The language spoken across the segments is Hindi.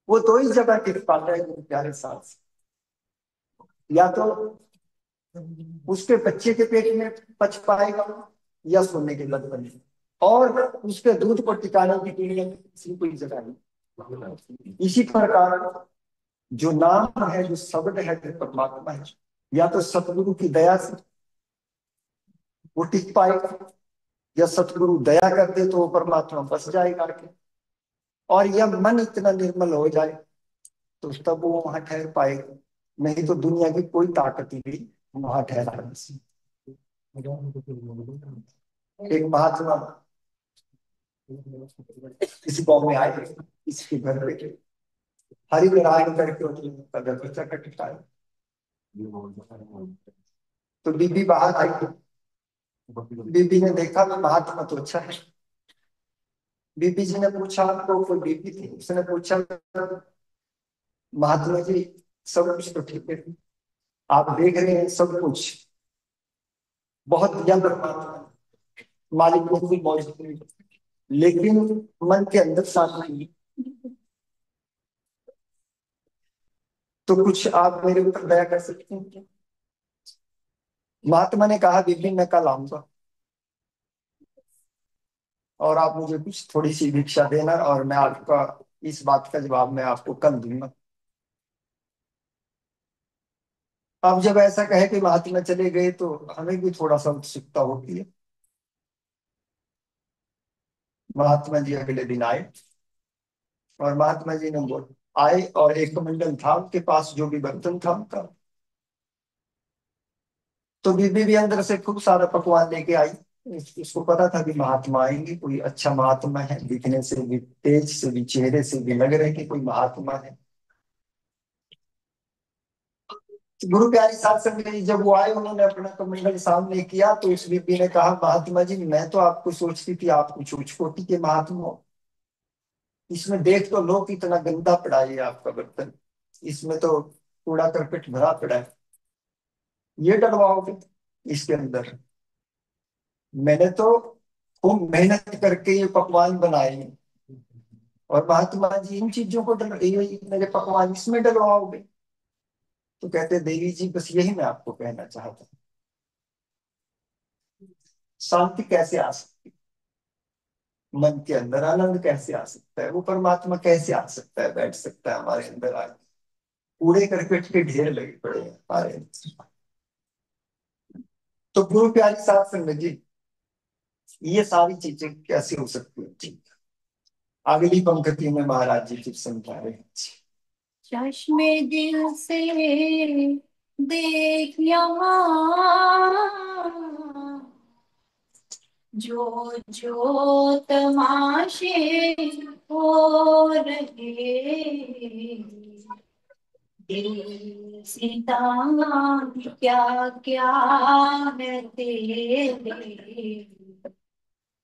वो दो ही जगह टिक पाता है गुरु प्यारे साथ। या तो उसके बच्चे के पेट में पच पाएगा, या सोने के लत बने, और उसके दूध को टिकाने की दुनिया में किसी कोई जगह नहीं। इसी प्रकार जो नाम है, जो शब्द है, जो परमात्मा है, या तो सतगुरु की दया से वो टिक पाएगा, या सतगुरु दया कर दे तो वो परमात्मा बस जाएगा आके। और यह मन इतना निर्मल हो जाए तो तब वो वहां ठहर पाएगा। नहीं तो दुनिया की कोई ताकत ही भी वहां ठहरा नहीं। एक महात्मा किसी गांव में आए, किसी के घर पे हरि नारायण करके उनका दरवाजा खटखटाया। तो बीबी बाहर आई। बीबी ने देखा कि महात्मा तो अच्छा है। बीबी जी ने पूछा, आपको कोई बीबी थी? उसने पूछा, महात्मा जी सब कुछ तो ठीक है, आप देख रहे हैं सब कुछ बहुत यंग परमात्मा मालिक को भी मौजूद नहीं, लेकिन मन के अंदर शांत नहीं है। तो कुछ आप मेरे ऊपर दया कर सकते हैं क्या? महात्मा ने कहा, बीबी मैं कल आऊंगा और आप मुझे कुछ थोड़ी सी भिक्षा देना, और मैं आपका इस बात का जवाब मैं आपको कल दूंगा। अब जब ऐसा कहे कि महात्मा चले गए तो हमें भी थोड़ा सा उत्सुकता होती है। महात्मा जी अगले दिन आए, और महात्मा जी ने बोल आए, और एक कमंडल था उनके पास, जो भी बर्तन था उनका। तो बीबी भी अंदर से खूब सारा पकवान लेके आई। उसको पता था कि महात्मा आएंगे, कोई अच्छा महात्मा है, दिखने से भी, तेज से भी, चेहरे से भी लग रहे कि कोई महात्मा है। गुरु प्यारी साध संगत जी जब वो आए, उन्होंने अपना कमंडल सामने किया, तो उस बीबी ने कहा, महात्मा जी मैं तो आपको सोचती थी आप कुछ उच्च कोटि के महात्मा हो। इसमें देख तो लो कितना गंदा पड़ा है ये आपका बर्तन, इसमें तो कूड़ा करकट भरा पड़ा है, ये डलवाओगे इसके अंदर? मैंने तो खूब मेहनत करके ये पकवान बनाए हैं, और महात्मा जी इन चीजों को ये मेरे पकवान इसमें डलवाओगे? तो कहते, देवी जी बस यही मैं आपको कहना चाहता हूँ, शांति कैसे आ सकती, मन के अंदर आनंद कैसे आ सकता है, वो परमात्मा कैसे आ सकता है, बैठ सकता है हमारे अंदर आके? कूड़े करकट के ढेर लगे पड़े हैं हमारे अंदर। तो गुरु प्यारी साध संगत जी, ये सारी चीजें कैसे हो सकती है जी? अगली पंक्ति में महाराज जी फिर समझा रहे हैं। चश्मे दिल से देख यहाँ, जो जो तमाशे हो रहे, दिल सीता क्या क्या है तेरे,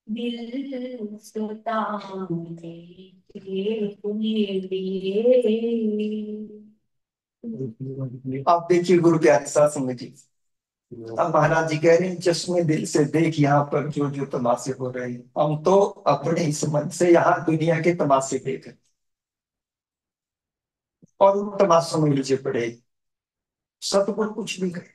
दिल सुता तेरे लिए। आप देखिए गुरु प्यारे साथ संगत जी, अब महाराज जी कह रहे हैं, चश्मे दिल से देख यहाँ पर जो जो तमाशे हो रहे हैं, हम तो अपने इस मन से यहाँ दुनिया के तमाशे देख रहे हैं, और उन तमाशों में नीचे पड़े सतगुरु कुछ भी करे।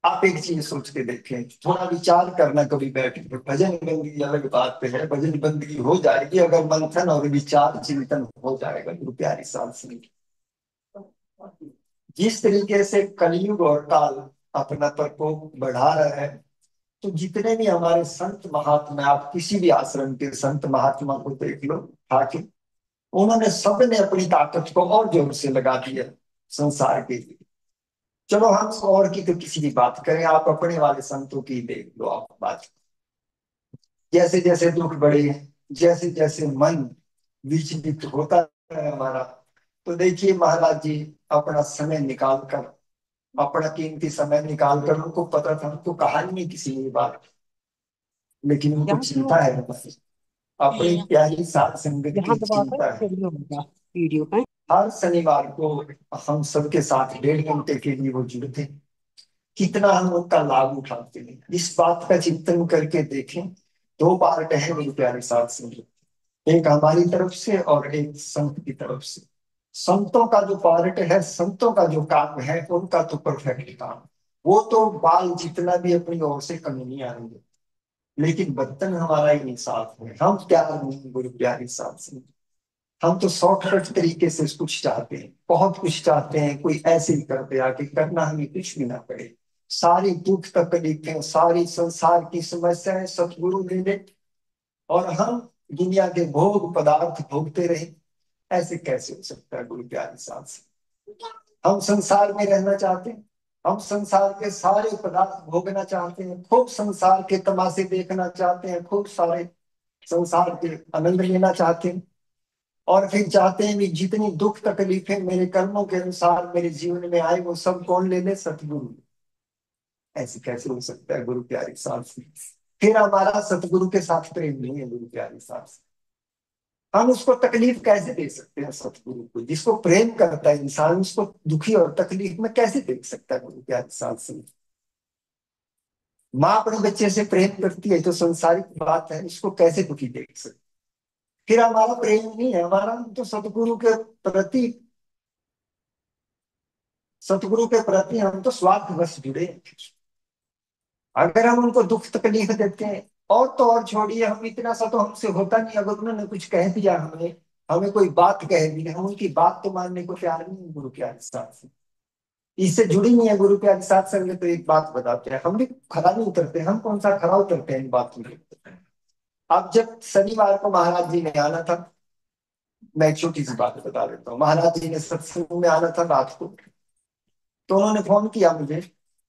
आप एक चीज सोच के देखें, थोड़ा विचार करना कभी बैठ के, भजन बंदगी अलग बात है, भजन बंदगी हो जाएगी अगर मंथन और विचार चिंतन हो जाएगा गुरु प्यारी साथ संगत। जिस तरीके से कलयुग और काल अपना प्रकोप बढ़ा रहा है, तो जितने भी हमारे संत महात्मा, आप किसी भी आश्रम के संत महात्मा को देख लो ठाकुर, उन्होंने सबने अपनी ताकत को और जोर से लगा दिया संसार के लिए। चलो हम और की तो किसी की बात करें, आप अपने वाले संतों की देख लो आप बात। जैसे जैसे दुख बढ़े, जैसे जैसे मन विचलित होता है हमारा, तो देखिए महाराज जी अपना समय निकाल कर, अपना कीमती समय निकाल कर, उनको पता था, उनको कहा ही नहीं किसी ने बात, लेकिन उनको यहाँ से वो चिंता है बस, अपनी प्यारी सात संगत की यहाँ दबाकर चिंता है। वीडियो होगा, वीडियो का। हर शनिवार को हम सबके साथ 1.5 घंटे के लिए वो जुड़ते हैं, कितना हम उनका लाभ उठाते हैं, इस बात का चिंतन करके देखें। 2 पार्ट है मेरे प्यारे साथ संगत, एक हमारी तरफ से और एक संत की तरफ से। संतों का जो पार्ट है, संतों का जो काम है, उनका तो परफेक्ट काम। वो तो बाल जितना भी अपनी ओर से कमी नहीं आएंगे, लेकिन बर्तन हमारा ही साफ है। हम प्यार नहीं, गुरु प्यार ही साफ से। हम तो शॉर्टकट तरीके से कुछ चाहते हैं, बहुत कुछ चाहते हैं, कोई ऐसे ही कर दे आके, करना हमें कुछ भी ना पड़े। सारी दुख तकलीफें, सारी संसार की समस्याएं सतगुरु ले ले, और हम दुनिया के भोग पदार्थ भोगते रहे। ऐसे कैसे हो सकता है गुरु प्यारे साथ से? हम संसार में रहना चाहते हैं, हम संसार के सारे पदार्थ भोगना चाहते हैं, खूब संसार के तमाशे देखना चाहते हैं, खूब सारे संसार के आनंद लेना चाहते हैं, और फिर चाहते हैं कि जितनी दुख तकलीफें मेरे कर्मों के अनुसार मेरे जीवन में आए, वो सब कौन ले ले? सतगुरु। ऐसे कैसे हो सकता है गुरु प्यारे साथ से? फिर हमारा सतगुरु के साथ प्रेम नहीं है गुरु प्यारे साथ से। हम उसको तकलीफ कैसे दे सकते हैं? सतगुरु को, जिसको प्रेम करता है इंसान, उसको दुखी और तकलीफ में कैसे देख सकता है गुरु प्यारे साथ से? माँ अपने बच्चे से प्रेम करती है तो संसारिक बात है, उसको कैसे दुखी देख सकते? फिर हमारा प्रेम नहीं है, हमारा तो सतगुरु के प्रति, सतगुरु के प्रति हम तो स्वार्थवश जुड़े हैं। अगर हम उनको दुख तकलीफ देते हैं, और तो और छोड़िए, हम इतना सा तो हमसे होता नहीं, अगर उन्होंने कुछ कह दिया हमें, हमें कोई बात कह दी, हम उनकी बात तो मानने को तैयार नहीं है गुरु के साथ से। इससे जुड़ी नहीं है गुरु के साथ संग। तो एक बात बताते हैं, हम भी खरा नहीं उतरते, हम कौन सा खरा उतरते हैं इन बातों में। अब जब शनिवार को महाराज जी ने आना था, मैं एक छोटी सी बात बता देता हूँ। महाराज जी ने सत्संग में आना था रात को, तो उन्होंने फोन किया मुझे,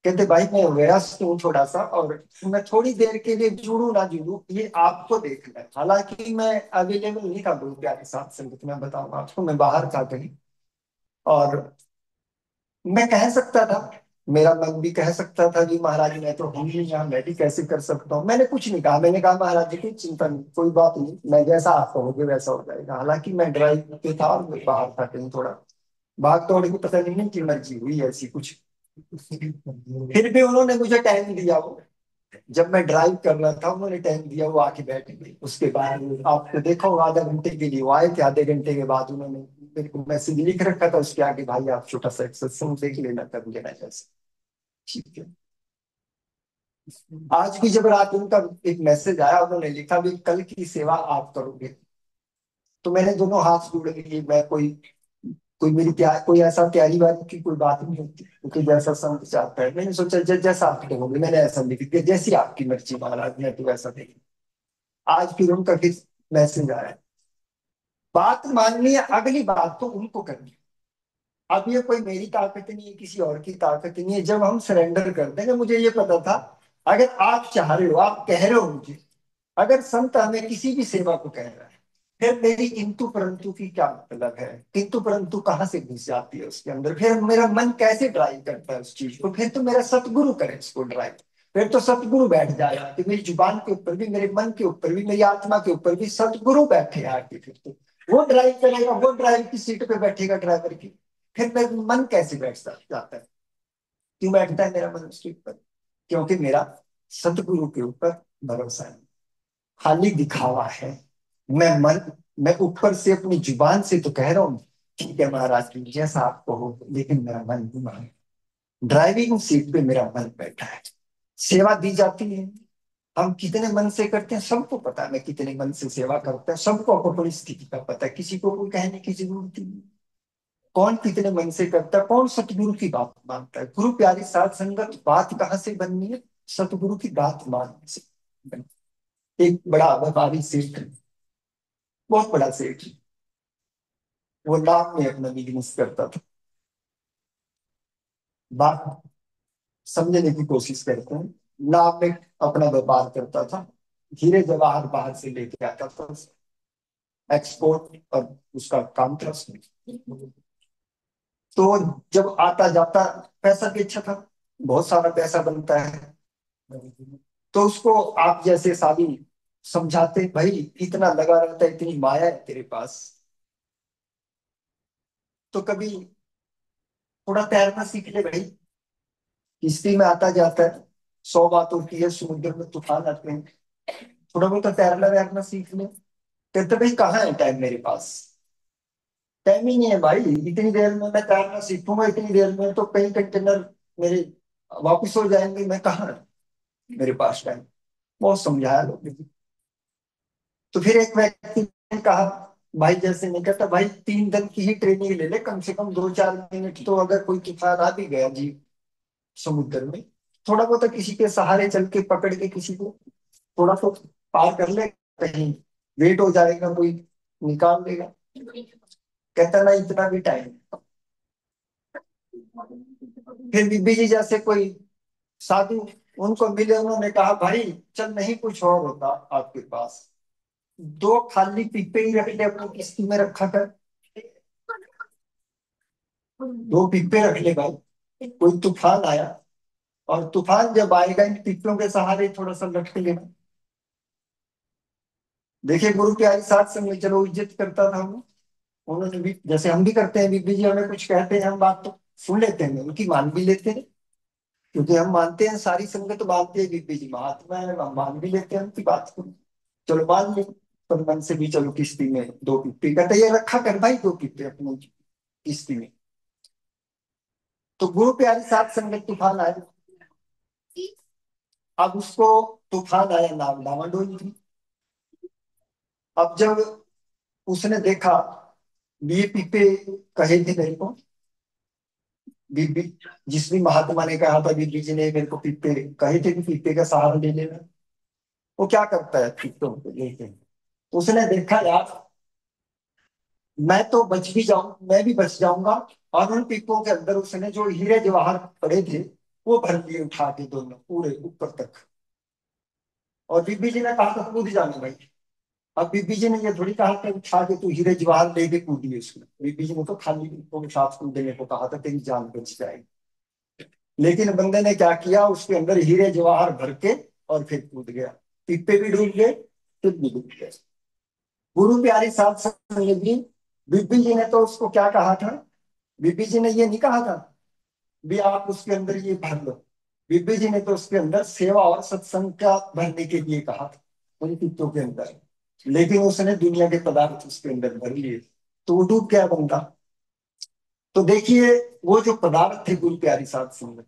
कहते भाई मैं व्यस्त हूँ थोड़ा सा, और मैं थोड़ी देर के लिए जुड़ू ना जुड़ू ये आपको देखना है। हालांकि मैं अवेलेबल नहीं था गुरु प्यारे साथ संगत में, बताऊंगा आपको, मैं बाहर था कहीं। और मैं कह सकता था, मेरा मन भी कह सकता था कि महाराज मैं तो हूँ ही यहाँ, मैं भी कैसे कर सकता हूँ। मैंने कुछ नहीं कहा, मैंने कहा महाराज जी की चिंता नहीं, कोई बात नहीं, मैं जैसा आप कहोगे वैसा हो जाएगा। हालांकि मैं ड्राइव पे था और मैं बाहर था कहीं, थोड़ा भाग दौड़ की पता नहीं कि मर्जी हुई ऐसी कुछ। फिर भी उन्होंने मुझे टाइम दिया। वो जब मैं ड्राइव कर रहा था उन्होंने टाइम दिया, वो आके बैठ गए। उसके बाद आपको देखा होगा, आधा घंटे के लिए वो आए थे, आधे घंटे के बाद उन्होंने मेरे को मैसेज लिख रखा था उसके आगे, भाई आप छोटा सा सत्संग देख लेना, कर लेना जैसे। ठीक है। आज भी जब रात उनका एक मैसेज आया, उन्होंने लिखा भी कल की सेवा आप करोगे। तो मैंने दोनों हाथ जोड़ लिए। मैं कोई, कोई मेरी कोई ऐसा तैयारी वारी की कोई बात नहीं होती, क्योंकि जैसा संत चाहता है, मैंने सोचा जैसा आप कहोगे, मैंने ऐसा लिख दिया, जैसी आपकी मर्जी महाराज, मैं तो वैसा नहीं। आज फिर उनका फिर मैसेज आया। बात माननी है, अगली बात तो उनको करनी है। अब ये कोई मेरी ताकत नहीं है, किसी और की ताकत नहीं है। जब हम सरेंडर करते हैं, मुझे ये पता था, अगर आप चाह रहे हो, आप कह रहे हो मुझे, अगर संत हमें किसी भी सेवा को कह रहा है, फिर मेरी किंतु परंतु की क्या मतलब है? किंतु परंतु कहाँ से घुस जाती है उसके अंदर? फिर मेरा मन कैसे ड्राइव करता है उस चीज को? फिर तो मेरा सतगुरु करे उसको ड्राइव। फिर तो सतगुरु बैठ जाएगा कि मेरी जुबान के ऊपर भी, मेरे मन के ऊपर भी, मेरी आत्मा के ऊपर भी सतगुरु बैठे आके। फिर तो वो ड्राइव करेगा, वो ड्राइव की सीट पे बैठेगा ड्राइवर की। फिर मेरा मन कैसे बैठ जाता है? क्यों बैठता है मेरा मन उसके ऊपर? क्योंकि मेरा सतगुरु के ऊपर भरोसा है। खाली दिखावा है। मैं ऊपर से अपनी जुबान से तो कह रहा हूँ ठीक है महाराज जी जैसा आपको हो, लेकिन मेरा मन नहीं मान। ड्राइविंग सीट पे मेरा मन बैठा है। सेवा दी जाती है, हम कितने मन से करते हैं सबको पता है। मैं कितने मन से सेवा करता है सबको अपनी स्थिति का पता है, किसी को कोई कहने की जरूरत ही नहीं। कौन कितने मन से करता है, कौन सतगुरु की बात मानता है? गुरु प्यारी साध संगत बात कहाँ से बननी है? सतगुरु की बात मानने से। एक बड़ा व्यापारी सेठ, बहुत बड़ा सेठ, वो नाम में अपना बिजनेस करता था। बात समझने की कोशिश करते हैं। नाम में अपना व्यापार करता था। हीरे जवाहर बाहर से लेके आता था, एक्सपोर्ट और उसका काम था उसमें। तो जब आता जाता, पैसा भी अच्छा था, बहुत सारा पैसा बनता है। तो उसको आप जैसे साथी समझाते, भाई इतना लगा रहता है, इतनी माया है तेरे पास, तो कभी थोड़ा तैरना सीख ले भाई। किश्ती में आता जाता है, 100 बात होती है, समुद्र में तूफान आते हैं, थोड़ा बहुत तो तैरना वैरना सीख ले। कहते भाई कहाँ है टाइम मेरे पास? टाइम ही नहीं है भाई, इतनी देर में मैं तैरना सीखूंगा, इतनी देर में तो कई कंटेनर मेरे वापिस हो जाएंगे, मैं कहाँ मेरे पास टाइम। बहुत समझाया लोग ने। तो फिर एक व्यक्ति ने कहा, भाई जैसे नहीं कहता भाई 3 दिन की ही ट्रेनिंग ले ले, कम से कम 2-4 मिनट तो अगर कोई तूफान आ भी गया जी समुद्र में, थोड़ा बहुत किसी के सहारे चल के पकड़ के किसी को थोड़ा तो पार कर ले, कहीं वेट हो जाएगा, कोई निकाल देगा। कहता ना इतना भी टाइम। फिर बीबी जी जैसे कोई साधु उनको मिले, उन्होंने कहा भाई चल नहीं कुछ और होता आपके पास, 2 खाली पीपे ही रख ले अपनी किस्ती में रखा कर, 2 पीपे रख ले भाई, कोई तूफान आया और तूफान जब आएगा इन पीपियों के सहारे थोड़ा सा लटक लेना। देखिए गुरु प्यारी साथ संग चलो इज्जत करता था वो। उन्होंने भी जैसे हम भी करते हैं, बीबी जी हमें कुछ कहते हैं हम बात तो सुन लेते हैं, उनकी मान भी लेते हैं, क्योंकि हम मानते हैं सारी संगत मानती है बीबी जी महात्मा है, हम मान भी लेते हैं उनकी बात को। चलो मान ली, पर मन से भी चलो किस्ती में 2 पीपे कहते ये रखा कर भाई, 2 पीपे अपनी किस्ती में। तो गुरु प्यारी साथ संगत तूफान आया। अब उसको तूफान आया, नाव डावाडोल थी। अब जब उसने देखा ये पीपे कहे थे मेरे को, बीबी जिस भी महात्मा ने कहा था बीबी जी ने मेरे को पीपे कहे थे कि पीपे का सहारा ले लेना, वो क्या करता है पीपे को लेते हैं। उसने देखा यार मैं तो बच भी जाऊं, मैं भी बच जाऊंगा, और उन पीपों के अंदर उसने जो हीरे जवाहर पड़े थे वो भर लिए उठा के दोनों पूरे ऊपर तक। और बीबी जी ने कहा था कूद जाना भाई। अब बीबी जी ने ये थोड़ी कहा कि उठा के तू हीरे जवाहर लेके कूदिए उसमें, बीबी जी ने तो खाली पीपों के साथ कूदने को कहा था, तेरी जान बच जाएगी। लेकिन बंदे ने क्या किया, उसके अंदर हीरे जवाहर भर के और फिर कूद गया, पीपे भी डूब गए, फिर भी डूब गए। गुरु प्यारी साथ संगत जी, बीबी जी ने तो उसको क्या कहा था, बीबी जी ने ये नहीं कहा था भी आप उसके अंदर ये भर लो, बीबी जी ने तो उसके अंदर सेवा और सत्संग का भरने के लिए कहा था उन पित्तों के अंदर। लेकिन उसने दुनिया के पदार्थ उसके अंदर भर लिए, तो वो डूब गया बंदा। तो देखिए वो जो पदार्थ थे गुरु प्यारी साथ संगत,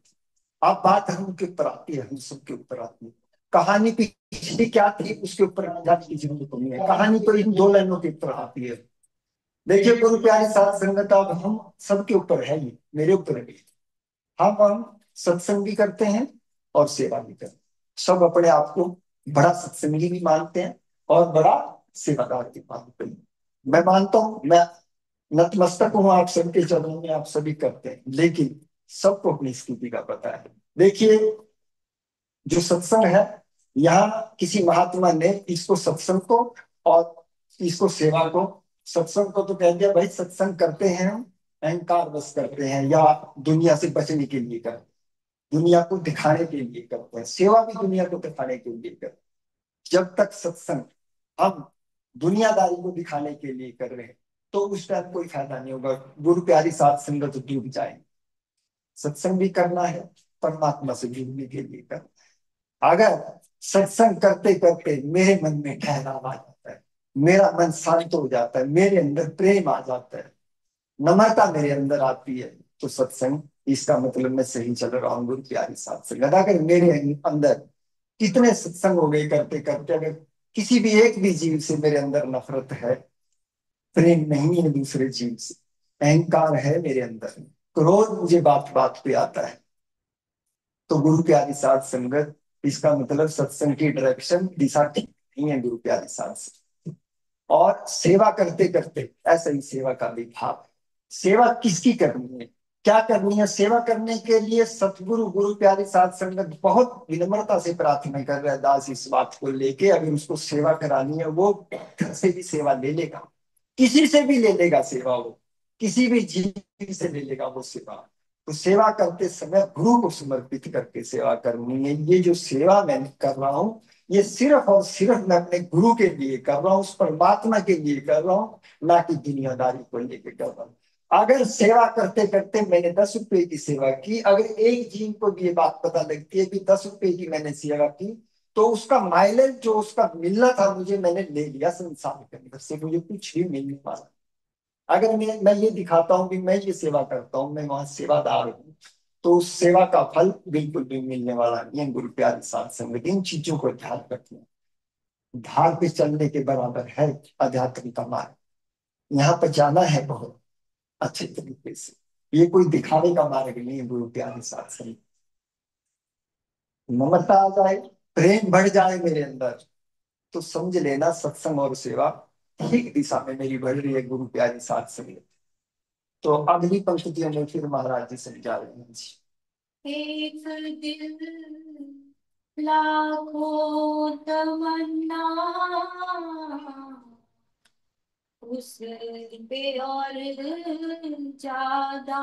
अब बात हम के ऊपर आती है, हम सबके ऊपर आती है। कहानी पिछली क्या थी उसके ऊपर जाने की जरूरत नहीं है, कहानी तो इन 2 लाइनों के ऊपर आती है। देखिए गुरु प्यारी साथ संगत अब हम सबके ऊपर है, ये मेरे ऊपर भी। हम सत्संग भी करते हैं और सेवा भी करते हैं, सब अपने आप को बड़ा सत्संगी भी मानते हैं और बड़ा सेवादार भी मानते हैं। मैं मानता हूं, मैं नतमस्तक हूं आप सबके चरणों में, आप सभी करते हैं, लेकिन सबको अपनी स्थिति का पता है। देखिए जो सत्संग है, यहाँ किसी महात्मा ने इसको सत्संग को और इसको सेवा को, सत्संग को तो कह दिया भाई सत्संग करते हैं हम अहंकार बस करते हैं या दुनिया से बचने के लिए करते हैं, दुनिया को दिखाने के लिए करते हैं, सेवा भी दुनिया को दिखाने के लिए करते हैं। जब तक सत्संग हम दुनियादारी को दिखाने के लिए कर रहे हैं तो उस टाइम कोई फायदा नहीं होगा, गुरु प्यारी साथ संगत डूब जाएंगे। सत्संग भी करना है, परमात्मा से जुड़ने के लिए कर, अगर सत्संग करते करते मेरे मन में ठहराव आ जाता है, मेरा मन शांत हो जाता है, मेरे अंदर प्रेम आ जाता है, नम्रता मेरे अंदर आती है, तो सत्संग इसका मतलब मैं सही चल रहा हूँ गुरु प्यारी साथ संगत। अगर मेरे अंदर कितने सत्संग हो गए करते करते, अगर किसी भी एक भी जीव से मेरे अंदर नफरत है, प्रेम नहीं है दूसरे जीव से, अहंकार है मेरे अंदर, क्रोध मुझे बात बात पे आता है, तो गुरु प्यारी साथ संगत इसका मतलब सत्संग की डायरेक्शन दिशा ठीक नहीं है गुरु प्यारी साथ संगत। और सेवा करते करते ऐसा ही सेवा का भी भाव है। सेवा किसकी करनी है, क्या करनी है, सेवा करने के लिए सतगुरु गुरु प्यारी साथ संगत बहुत विनम्रता से प्रार्थना कर रहा है दास इस बात को लेके, अगर उसको सेवा करानी है वो घर से भी सेवा ले लेगा, किसी से भी ले लेगा सेवा, वो किसी भी जीव से ले लेगा वो सेवा। तो सेवा करते समय गुरु को समर्पित करके सेवा करनी है। ये जो सेवा मैं कर रहा हूँ ये सिर्फ और सिर्फ मैं अपने गुरु के लिए कर रहा हूँ, उस परमात्मा के लिए कर रहा हूँ, ना कि दुनियादारी को लेकर कर रहा हूँ। अगर सेवा करते करते मैंने 10 रुपए की सेवा की, अगर एक जीव को भी ये बात पता लगती है कि 10 रुपए की मैंने सेवा की, तो उसका माइलेज जो उसका मिलना था मुझे, मैंने ले लिया संसार के अंदर से, मुझे कुछ भी मिलने वाला। अगर मैं ये दिखाता हूँ कि मैं ये सेवा करता हूँ, मैं वहां सेवादार हूँ, तो उस सेवा का फल बिल्कुल भी मिलने वाला नहीं है। गुरु प्यारे साथ संगत, इन चीजों को ध्यान रखना। धार पे चलने के बराबर है अध्यात्म का मार्ग। यहाँ पर जाना है बहुत अच्छे तरीके से। ये कोई दिखाने का मार्ग नहीं है। गुरु प्यारे साथ संगत, ममता आ जाए, प्रेम बढ़ जाए मेरे अंदर, तो समझ लेना सत्संग और सेवा ठीक दिशा में मेरी बढ़ रही है। गुरु प्यारी साथ संगत। तो अगली पंक्तियों में फिर महाराज जी समझा रहे हैं जी। एक दिल लाखों तमन्ना, उस पे और ज्यादा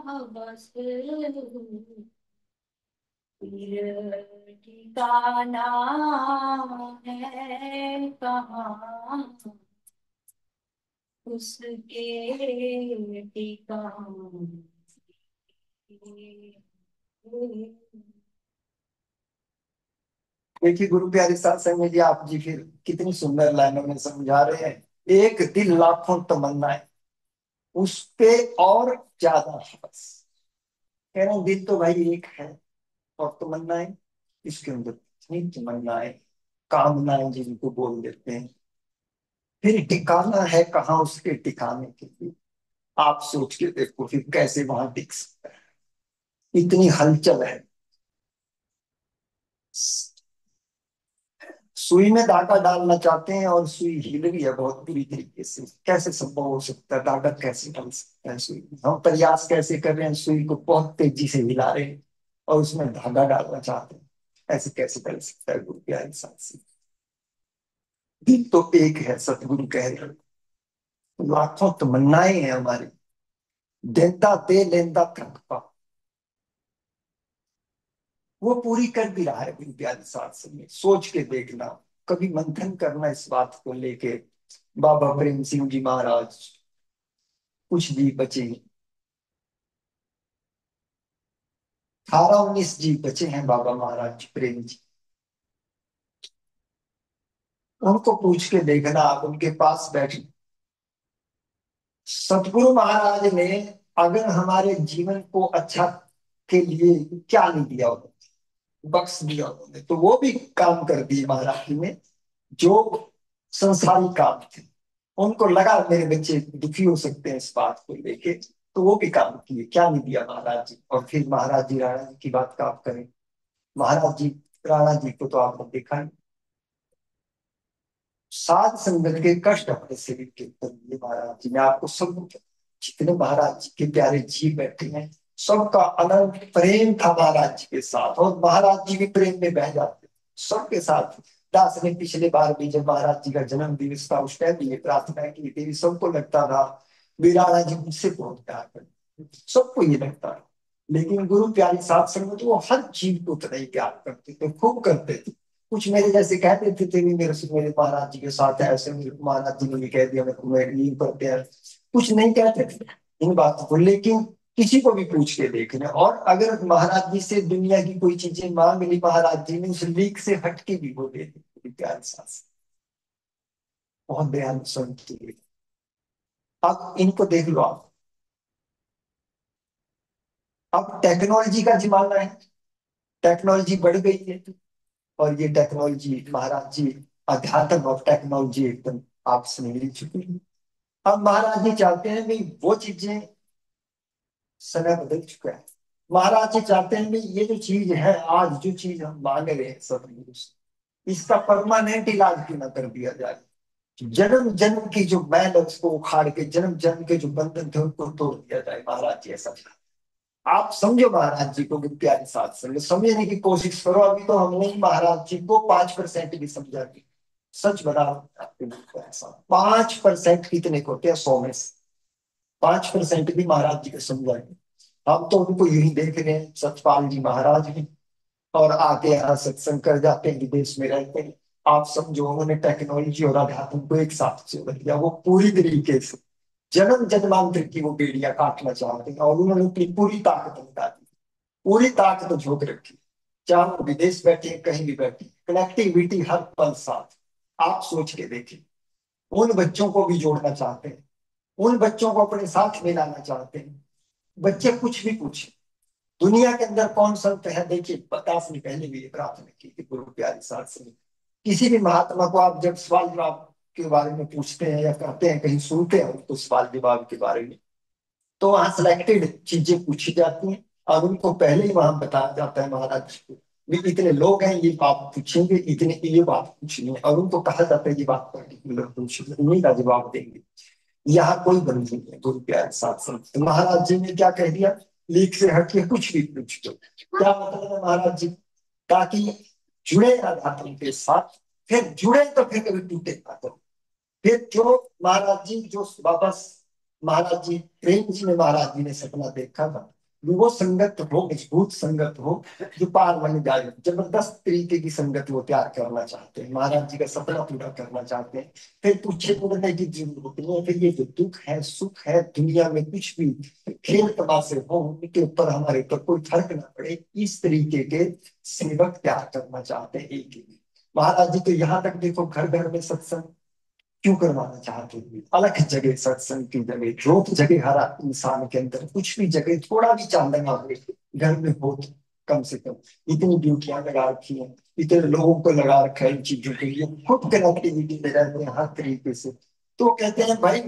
हवस, फिर ठिकाना है कहाँ उसके ठिकाने। देखिए गुरु प्यारे साथ संगत जी, आप जी फिर कितनी सुंदर लाइनों में समझा रहे हैं। एक दिल लाखों तमन्नाएं, उस पे और ज्यादा हवस। कह रहे हैं दिल तो भाई एक है, और तमन्नाएं इसके अंदर इतनी तमन्नाएं, कामनाएं जिनको बोल देते हैं। फिर ठिकाना है कहाँ उसके ठिकाने के लिए। आप सोच के देखो फिर कैसे वहां टिक सकता है, इतनी हलचल है। सुई में धागा डालना चाहते हैं और सुई हिल रही है बहुत बुरी तरीके से। कैसे संभव हो सकता है? धागा कैसे डाल सकता है सुई में? हम प्रयास कैसे कर रहे हैं, सुई को बहुत तेजी से हिला रहे हैं और उसमें धागा डालना चाहते हैं। ऐसे कैसे कर सकता है गुरु प्यारे साथ से? दिल तो एक है, सतगुरु कह रहे हैं। लाखों तमन्नाएं हैं हमारी, देता दे लेंदा थक पा, वो पूरी कर भी रहा है गुरु प्यारे साथ से। सोच के देखना, कभी मंथन करना इस बात को लेके। बाबा प्रेम सिंह जी महाराज, कुछ भी बचे हैं, 18-19 जी बचे हैं बाबा महाराज प्रेम जी। उनको पूछ के देखना, आप उनके पास बैठे। सतगुरु महाराज ने अगर हमारे जीवन को अच्छा के लिए क्या नहीं दिया, उन्होंने बख्श दिया उन्होंने, तो वो भी काम कर दिए महाराज जी ने। जो संसारी काम थे, उनको लगा मेरे बच्चे दुखी हो सकते हैं इस बात को लेके, तो वो भी काम किए। क्या नहीं दिया महाराज जी। और फिर महाराज जी राणा जी की बात का आप करें, महाराज जी राणा जी को तो आपने देखा ही, सात संगत के कष्ट अपने शरीर के ऊपर लिए महाराज जी ने। आपको सब जितने महाराज जी के प्यारे जी बैठे हैं, सबका अनंत प्रेम था महाराज जी के साथ, और महाराज जी भी प्रेम में बह जाते सबके साथ। दास ने पिछले बार भी जब महाराज जी का जन्म दिवस था, उस टाइम भी ये प्रार्थना की थी। सबको लगता था वीराणा जी मुझसे बहुत प्यार करते, सबको ये लगता है। लेकिन गुरु प्यारी साथ संगत, वो हर जीव को उतना ही प्यार करते थे, खूब करते थे। कुछ मेरे जैसे कहते थे भी मेरे से, मेरे महाराज जी के साथ है ऐसे, मेरे महाराज जी ने भी कह दिया मैं तुम्हें यही करते हैं। कुछ नहीं कहते थे इन बातों को, लेकिन किसी को भी पूछ के देखना। और अगर महाराज जी से दुनिया की कोई चीजें मांग ली महाराज जी ने, उस लीक से हट के भी वो दे दी प्यार साथ। बहुत दयालु संत थे। अब इनको देख लो आप, अब टेक्नोलॉजी का जमाना है, टेक्नोलॉजी बढ़ गई है, और ये टेक्नोलॉजी महाराज जी, अध्यात्म और टेक्नोलॉजी एकदम आपस में मिल चुकी है। अब महाराज जी चाहते हैं भाई वो चीजें, समय बदल चुका है। महाराज जी चाहते हैं भाई ये जो चीज है, आज जो चीज हम मांग रहे हैं सतगुरु से, इसका परमानेंट इलाज क्यों ना कर दिया जाए। जन्म जन्म की जो मैल है उसको उखाड़ के, जन्म जन्म के जो बंधन थे उनको तोड़ दिया जाए। महाराज जी ऐसा चाहते हैं। आप समझो महाराज जी को, प्यारे साथ समझो, समझने की कोशिश करो। अभी तो हमने ही महाराज जी को 5% भी समझा दी। सच बता रहा हूं आपके मुख पर, ऐसा 5% कितने को होते हैं 100 में से? 5% भी महाराज जी को समझा दी। हम तो उनको यही देख रहे हैं, सतपाल जी महाराज हैं, और आके यहाँ सत्संग कर जाते हैं, विदेश में रहते हैं। आप समझो उन्होंने टेक्नोलॉजी और अध्यात्म को एक साथ जोड़ दिया। वो पूरी तरीके से जन्म जन्मांतर की वो बेड़ियां काटना चाहते हैं, और उन्होंने अपनी पूरी ताकत निकाली, पूरी ताकत झोंक रखी। चाहे वो विदेश बैठे हैं, कहीं भी बैठे, कनेक्टिविटी हर पल साथ। आप सोच के देखिए, उन बच्चों को भी जोड़ना चाहते हैं, उन बच्चों को अपने साथ मिलाना चाहते हैं। बच्चे कुछ भी पूछे, दुनिया के अंदर कौन संत है, देखिए 50 दिन पहले भी ये प्रार्थना की थी गुरु प्यारे साथ से। किसी भी महात्मा को आप जब सवाल जवाब के बारे में पूछते हैं या कहते हैं, कहीं सुनते हैं उनको सवाल जवाब के बारे में, तो वहां सिलेक्टेड चीजें पूछी जाती हैं और उनको पहले ही वहां बताया जाता है, महाराज भी इतने लोग हैं, ये बात पूछेंगे, इतने ये बात पूछनी है, और उनको कहा जाता है ये बात पर्टिकुलर पूछेंगे, उन्हीं का जवाब देंगे। यहाँ कोई बंधन नहीं है गुरु प्यारे साथ संग। तो महाराज जी ने क्या कह दिया, लीक से हटके कुछ भी पूछ दो। क्या मतलब है महाराज जी, ताकि जुड़े आध्यात्म के साथ, फिर जुड़े तो फिर कभी टूटे ना। तो फिर जो महाराज जी, जो बाबा महाराज जी प्रेम जी ने, महाराज जी ने सपना देखा था, वो संगत हो, मजबूत संगत हो, जो पार बन जाए, जबरदस्त तरीके की संगत वो तैयार करना चाहते हैं, महाराज जी का सपना पूरा करना चाहते हैं। फिर पूछे पूछने की जरूरत नहीं है, फिर ये जो दुख है सुख है दुनिया में कुछ भी खेल तमाशे हो, उनके ऊपर हमारे ऊपर कोई फर्क ना पड़े, इस तरीके के सेवक तैयार करना चाहते हैं एक ही। महाराज जी तो यहाँ तक देखो, घर घर में सत्संग क्यों करवाना चाहते हैं, अलग जगह सत्संग की जगह, जोत जगह हर इंसान के अंदर, कुछ भी जगह थोड़ा भी चांदना हो घर में हो तो कम से कम। इतनी ड्यूटियां लगा रखी हैं, इतने लोगों को लगा रखा है इन चीजों के लिए, खुद कनेक्टिविटी में रहते हैं हर तरीके से। तो कहते हैं भाई,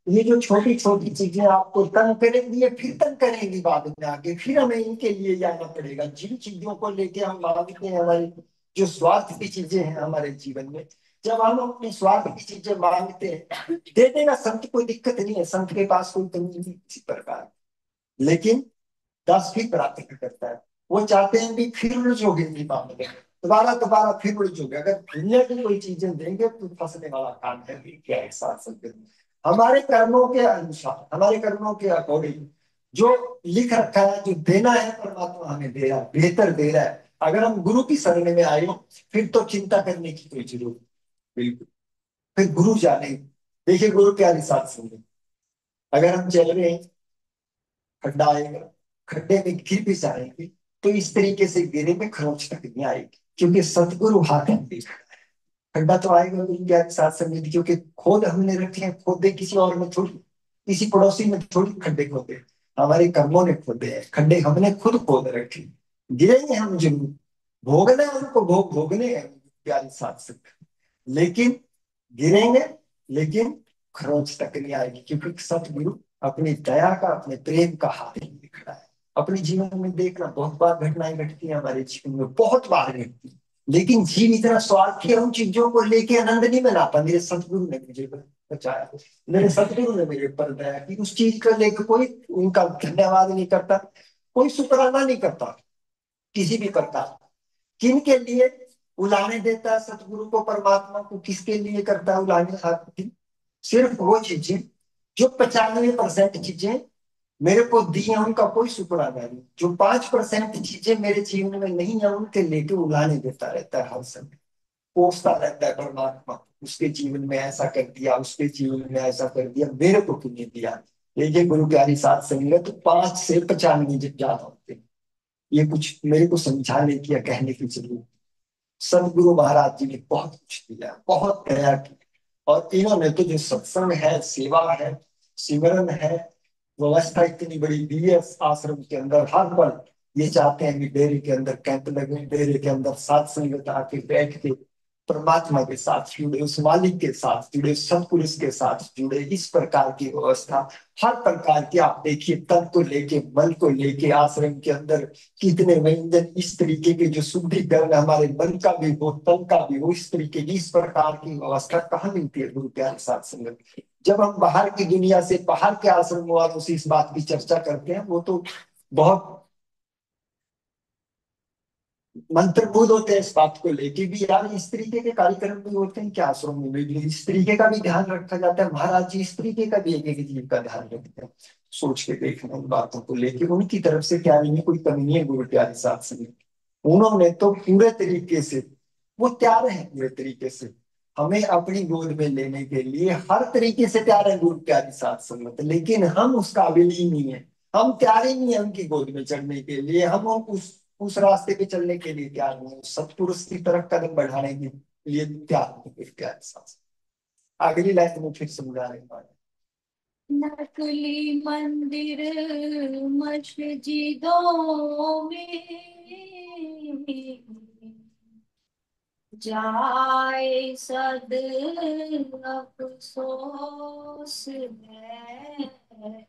ये जो छोटी छोटी चीजें आपको तंग करेंगी, ये फिर तंग करेंगी बाद में आगे, फिर हमें इनके लिए जाना पड़ेगा। जिन चीजों को लेके हम मांगते हैं, हमारी जो स्वार्थ की चीजें हैं हमारे जीवन में, जब हम अपने स्वार्थ की चीजें मांगते हैं, दे देना संत, कोई दिक्कत नहीं है, संत के पास कोई कमी नहीं किसी प्रकार। लेकिन दास भी प्रार्थना करता है, वो चाहते हैं भी फिर उलझोगे नहीं मामले में, दोबारा दोबारा फिर उलझोगे, अगर दुनिया की कोई चीजें देंगे तो फंसने वाला काम है भी क्या है साथ संगत में। हमारे कर्मों के अनुसार, हमारे कर्मों के अकॉर्डिंग जो लिख रखा है, जो देना है परमात्मा हमें दे रहा है, बेहतर दे रहा है। अगर हम गुरु की शरण में आए फिर तो चिंता करने की कोई जरूरत, बिल्कुल। फिर गुरु जाने, देखिए गुरु प्यारी साथ संगत, अगर हम चल रहे हैं, खड्डा आएगा, खड्डे में गिर भी जाएंगे तो इस तरीके से गिरेंगे खरोच तक नहीं आएगी, क्योंकि सतगुरु हाथ में भी खड्डा तो आएगा गुरु के साथ संगत, क्योंकि खोद हमने रखे हैं, खोदे किसी और में थोड़ी, किसी पड़ोसी में थोड़ी खड्डे खोदे, हमारे कर्मों ने खोदे हैं खड्डे, हमने खुद खोद रखे। गिरेंगे हम जरूर, भोगना है उनको, भोगने हैं प्यारी साथ संगत, लेकिन गिरेंगे, लेकिन खरोंच तक नहीं आएगी, क्योंकि सतगुरु अपनी दया का, अपने प्रेम का हाथ ही खड़ा है। अपने जीवन में देखना, बहुत बार घटनाएं घटती हैं हमारे जीवन में, बहुत बार घटती हैं, लेकिन जीव इतना स्वार्थी है, उन चीजों को लेके आनंद नहीं मनाता। मेरे सतगुरु ने मुझे बचाया, मेरे सतगुरु ने मेरे ऊपर दया की, उस चीज को लेकर कोई उनका धन्यवाद नहीं करता, कोई शुक्राना नहीं करता किसी भी प्रकार। किन के लिए उलाने देता है सतगुरु को, परमात्मा को किसके लिए करता है उलाने खातिर, सिर्फ वो चीजें जो 95% चीजें मेरे को दी है, उनका कोई शुक्राना नहीं। जो 5% चीजें मेरे जीवन में नहीं है, उनके लेके उलाने देता रहता है हर समय, कोसता रहता है परमात्मा, उसके जीवन में ऐसा कर दिया, उसके जीवन में ऐसा कर दिया, मेरे को क्यों नहीं दिया। देखिए गुरु प्यारी साथ संगत तो 5 से 95 जब ज्यादा होते हैं, ये कुछ मेरे को समझाने की या कहने की जरूरत। सदगुरु महाराज जी ने बहुत कुछ दिया, बहुत दया की, और इन्होंने तो जो सत्संग है, सेवा है, सिमरन है, व्यवस्था इतनी बड़ी दी है आश्रम के अंदर, हर पल ये चाहते हैं कि डेरे के अंदर कैंप लगे, डेरे के अंदर साथ संगत आके बैठ के परमात्मा के साथ जुड़े, उस मालिक के साथ जुड़े, सतपुरुष के साथ जुड़े, इस प्रकार की व्यवस्था हर प्रकार की। आप देखिए तन को लेके, मन को लेके, आश्रम के अंदर कितने व्यंजन, इस तरीके के जो शुद्धिकरण हमारे मन का भी हो, तन का भी हो, इस तरीके की, इस प्रकार की व्यवस्था कहाँ मिलती है गुरु प्यारे साथ संगत। जब हम बाहर की दुनिया से, बाहर के आश्रम वालों से इस बात की चर्चा करते हैं, वो तो बहुत मंत्रमुग्ध होते हैं इस बात को लेके भी, यार इस तरीके के कार्यक्रम भी होते हैं क्या आश्रम में भी, इस तरीके का भी ध्यान रखा जाता है। महाराज जी इस तरीके का भी एक एक जीव का ध्यान रखते हैं। सोच के देखना इन बातों को लेके, उनकी तरफ से क्या नहीं है, कोई कमी नहीं है गुरु प्यारे साथ संगत। उन्होंने तो पूरे तरीके से, वो तैयार है पूरे तरीके से हमें अपनी गोद में लेने के लिए, हर तरीके से तैयार है गुरु प्यारी साथ संगत, लेकिन हम उस काबिल ही नहीं है, हम तैयार ही नहीं है उनकी गोद में चढ़ने के लिए, हम उस उस रास्ते पे चलने के लिए तैयार नहीं है, सत्पुरुष की तरफ कदम बढ़ाने के लिए तैयार नहीं है प्यारे साथ। अगली लाइन में फिर समझा रहे हैं। नकली मंदिर मस्जिदों में जाए सद अफसोस है,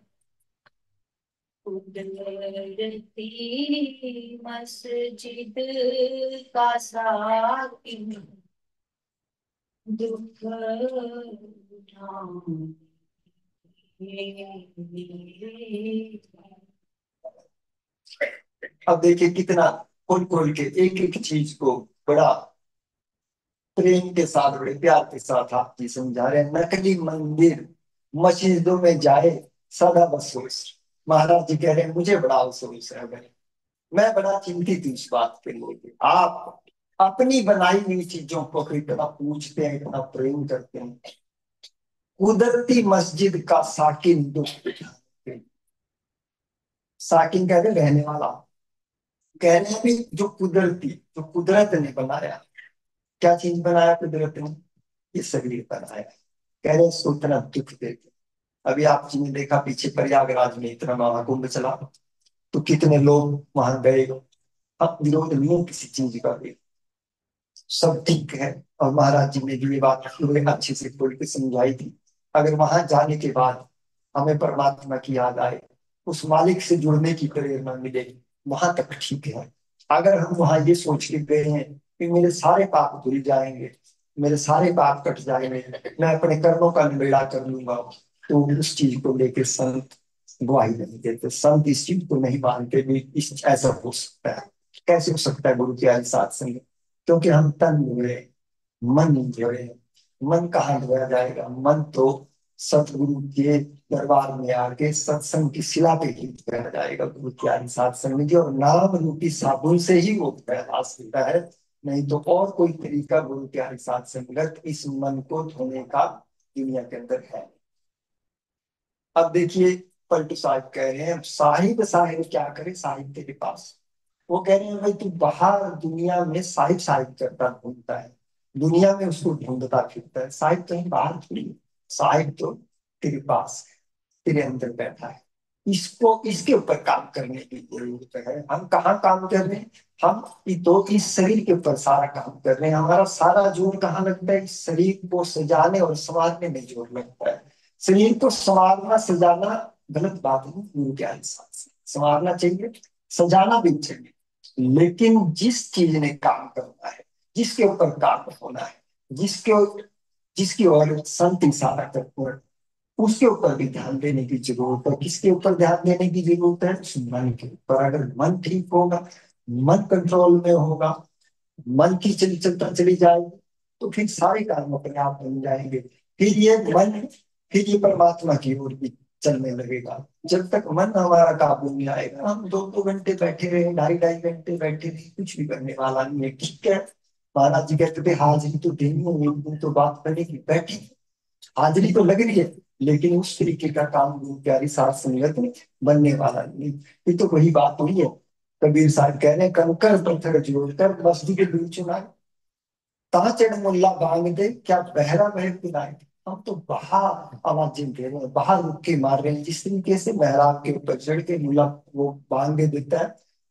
कुदरती मस्जिद का साकिन दुख उठाए। अब देखिए कितना खोल खोल के एक एक चीज को बड़ा प्रेम के साथ, बड़े प्यार के साथ आप जी समझा रहे हैं। नकली मंदिर मस्जिदों में जाए सदा अफसोस। महाराज जी कह रहे हैं मुझे बड़ा अफसोस है भाई, मैं बड़ा चिंतित हूँ इस बात के लिए। आप अपनी बनाई हुई चीजों को इतना पूजते हैं, इतना प्रेम करते हैं, कुदरती मस्जिद का साकिन दुख उठाते हैं। साकिन कह रहे रहने वाला, कह रहे हैं भी जो कुदरती, जो कुदरत ने बनाया। क्या चीज बनाया कुदरत ने? ये शरीर बनाया। कह रहे हैं इसको इतना दुख देते। अभी आप जी ने देखा पीछे प्रयागराज में इतना महाकुंभ चला, तो कितने लोग वहां गए। अब विरोध नहीं है किसी चीज का भी, सब ठीक है। और महाराज जी ने भी ये बात पूरे अच्छे से खोल के समझाई थी। अगर वहां जाने के बाद हमें परमात्मा की याद आए, उस मालिक से जुड़ने की प्रेरणा मिले, वहां तक ठीक है। अगर हम वहां ये सोच के गए हैं कि मेरे सारे पाप धुल जाएंगे, मेरे सारे पाप कट जाएंगे, मैं अपने कर्मों का निबेड़ा कर लूंगा, तो उस चीज को लेकर संत गवाही नहीं देते। संत इस चीज को नहीं मानते भी इस ऐसा हो सकता है। कैसे हो सकता है गुरु के साथ संग? क्योंकि हम तन जुड़े, मन नहीं जुड़े। मन कहाँ धोया जाएगा? मन तो सतगुरु के दरबार में आके सत्संग की शिला पे ही धोया जाएगा। गुरु की आदि साथ संगति और नाम रूपी साबुन से ही वो प्रयास होता है। नहीं तो और कोई तरीका गुरु के आदि साथ संगत इस मन को धोने का दुनिया के अंदर है। अब देखिए पलटू साहिब कह रहे हैं, साहिब साहिब क्या करे साहिब तेरे पास। वो कह रहे हैं भाई तू बाहर दुनिया में साहिब साहिब करता घूमता है, दुनिया में उसको ढूंढता फिरता है। साहिब कहीं बाहर थोड़ी है, साहिब तो तेरे पास है, तेरे अंदर बैठा है। इसको इसके ऊपर काम करने की जरूरत है। हम कहाँ काम कर रहे हैं? हम तो इस शरीर के ऊपर सारा काम कर रहे हैं। हमारा सारा जोर कहाँ लगता है? इस शरीर को सजाने और संवारने में जोर लगता है। शरीर को संवारना सजाना गलत बात नहीं, गुरु के हिसाब से संवारना चाहिए, सजाना भी चाहिए। लेकिन जिस चीज ने काम करना है, जिसके ऊपर काम होना है, जिसके जिसकी ओर संत इशारा करते हैं, उसके ऊपर भी ध्यान देने की जरूरत है। किसके ऊपर ध्यान देने की जरूरत है? उस मन के ऊपर। अगर मन ठीक होगा, मन कंट्रोल में होगा, मन की चंचलता चली जाएगी, तो फिर सारे काम अपने आप बन जाएंगे। फिर ये मन, फिर ये परमात्मा की ओर भी चलने लगेगा। जब तक मन हमारा काबू में आएगा, हम दो दो घंटे बैठे रहे, ढाई ढाई घंटे बैठे रहे, कुछ भी करने वाला नहीं है। ठीक है, महाराज जी कहते थे हाजिरी तो देनी है, एक दिन तो बात करने की बैठी, हाजिरी तो लग रही है, लेकिन उस तरीके का काम गुरु प्यारी साथ संगत में बनने वाला नहीं। ये तो वही बात हुई है। कबीर साहब कह रहे हैं, कंकर पत्थर जोड़कर मस्जिद के बीच चुनाए, ताचड़ मुल्ला बांग दे क्या बहरा बहर पिलाए। हम तो बाहर आवाजें दे रहे हैं, बाहर रुके मार रहे हैं। जिस तरीके से मेहराब के ऊपर चढ़ के मुल्ला वो बांग देता है,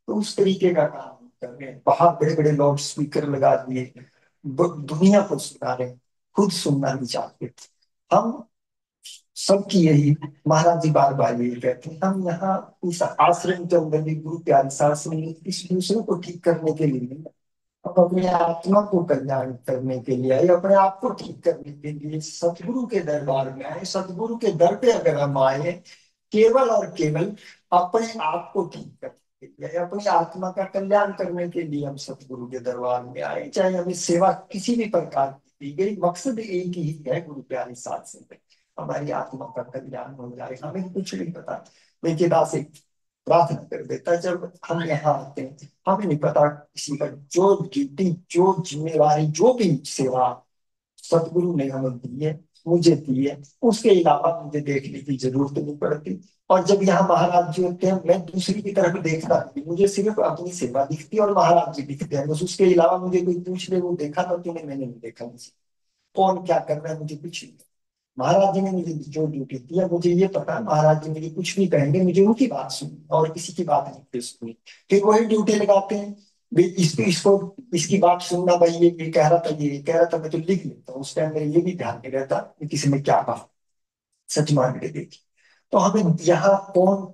तो उस तरीके का काम हम कर रहे हैं। बाहर बड़े बड़े लाउड स्पीकर लगा दिए, दुनिया को सुना रहे हैं, खुद सुनना नहीं चाहते। हम सबकी यही, महाराज जी बार बार यही कहते हैं, हम यहाँ इस आश्रम के अंदर भी गुरु प्यारे शासन में इस दूसरे को ठीक करने के लिए नहीं, हम अपने आत्मा को कल्याण करने के लिए आए, अपने आप को ठीक करने के लिए सतगुरु के दरबार में आए। सतगुरु के दर पे अगर हम आए, केवल और केवल अपने आप को ठीक करने के लिए, अपनी आत्मा का कल्याण करने के लिए हम सतगुरु के दरबार में आए। चाहे हमें सेवा किसी भी प्रकार की दी गई, मकसद एक ही है गुरु प्यारे साथ से हमारी आत्मा का कल्याण हो जाए। हमें कुछ नहीं पता, लेकिन दास एक प्रार्थना कर देता है, जब हम यहाँ आते हैं हमें नहीं पता किसी का जो ड्यूटी, जो जिम्मेवारी, जो भी सेवा सतगुरु ने हमें दी है, मुझे दी है, उसके अलावा मुझे देखने की जरूरत नहीं पड़ती। और जब यहाँ महाराज जी होते हैं, मैं दूसरी की तरफ देखता नहीं, मुझे सिर्फ अपनी सेवा दिखती है और महाराज जी दिखते हैं बस। उसके अलावा मुझे कोई पूछ ले वो देखा था तूने, मैंने नहीं देखा, मुझे कौन क्या कर रहा है मुझे कुछ नहीं। महाराज जी ने मुझे जो ड्यूटी दी है, मुझे ये पता है महाराज जी मुझे कुछ भी कहेंगे, मुझे उनकी बात सुननी और किसी की बात नहीं फिर सुननी। फिर वही ड्यूटी लगाते हैं, भाई इसको इसको इसकी बात सुनना, भाई ये कह रहा था, ये कह रहा था, मैं तो लिख लेता हूँ। उस टाइम मेरे ये भी ध्यान नहीं रहता कि किसी ने क्या कहा, सच मान के देखिए। तो हमें यहाँ कौन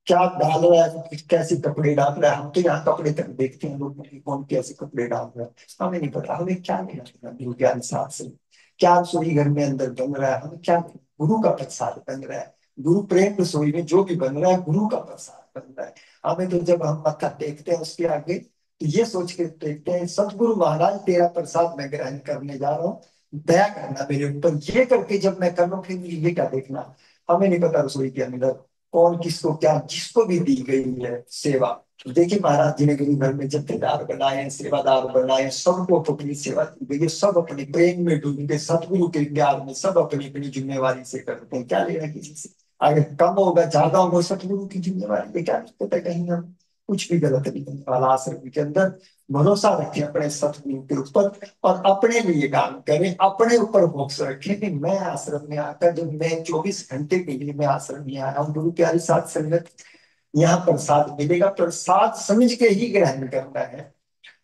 क्या डाल रहा है, कैसे कपड़े डाल रहा है, हम तो यहाँ कपड़े तक देखते हैं लोग कि कौन कैसे कपड़े डाल रहा है, हमें नहीं पता हमें क्या लेना देना गुरु के अनुसार से। क्या रसोई घर में अंदर बन रहा है, हमें क्या, गुरु का प्रसाद बन रहा है, गुरु प्रेम रसोई में जो भी बन रहा है गुरु का प्रसाद बन रहा है। हमें तो जब हम मत्था टेकते हैं उसके आगे, तो ये सोच के टेकते हैं सतगुरु महाराज तेरा प्रसाद मैं ग्रहण करने जा रहा हूँ, दया करना मेरे ऊपर। ये करके जब मैं कर रहा हूँ फिर मुझे ये क्या देखना। हमें नहीं पता रसोई के अंदर कौन किसको क्या, जिसको भी दी गई है सेवा। देखिए महाराज जी ने गुरु घर में जत्थेदार बनाए हैं, सेवादार बनाए हैं, सबको अपनी सेवा दी गई है, सब अपने प्रेम में डूब के सतगुरु के प्यार में सब अपनी अपनी जिम्मेवारी से करते हैं। क्या लेना किसी से, अगर कम होगा ज्यादा होगा सतगुरु की जिम्मेवारी है, क्या पता कहीं हम कुछ भी गलत नहीं करने वाला। आश्रम के अंदर भरोसा रखें अपने सतगुरु के ऊपर और अपने लिए काम करें, अपने ऊपर फोकस रखें कि मैं आश्रम में आकर, जब मैं 24 घंटे के लिए मैं आश्रम में आया हूँ, गुरु प्यारी साथ संगत, यहाँ प्रसाद मिलेगा, प्रसाद समझ के ही ग्रहण करना है।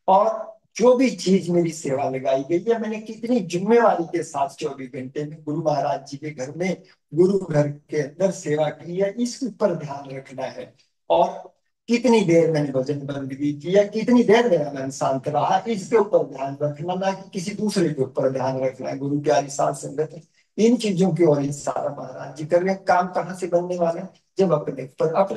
और जो भी चीज मेरी सेवा लगाई गई है, मैंने कितनी जिम्मेवारी के साथ 24 घंटे में गुरु महाराज जी के घर में, गुरु घर के अंदर सेवा की है, इसके ऊपर ध्यान रखना है। और कितनी देर मैंने भजन बंदगी की है, कितनी देर मेरा मन शांत रहा, इसके ऊपर ध्यान रखना, ना कि किसी दूसरे के ऊपर ध्यान रखना है। गुरु प्यारी साध संगत इन चीजों की ओर इशारा महाराज जी कर रहे हैं। काम कहाँ से बनने वाला है, जब अपने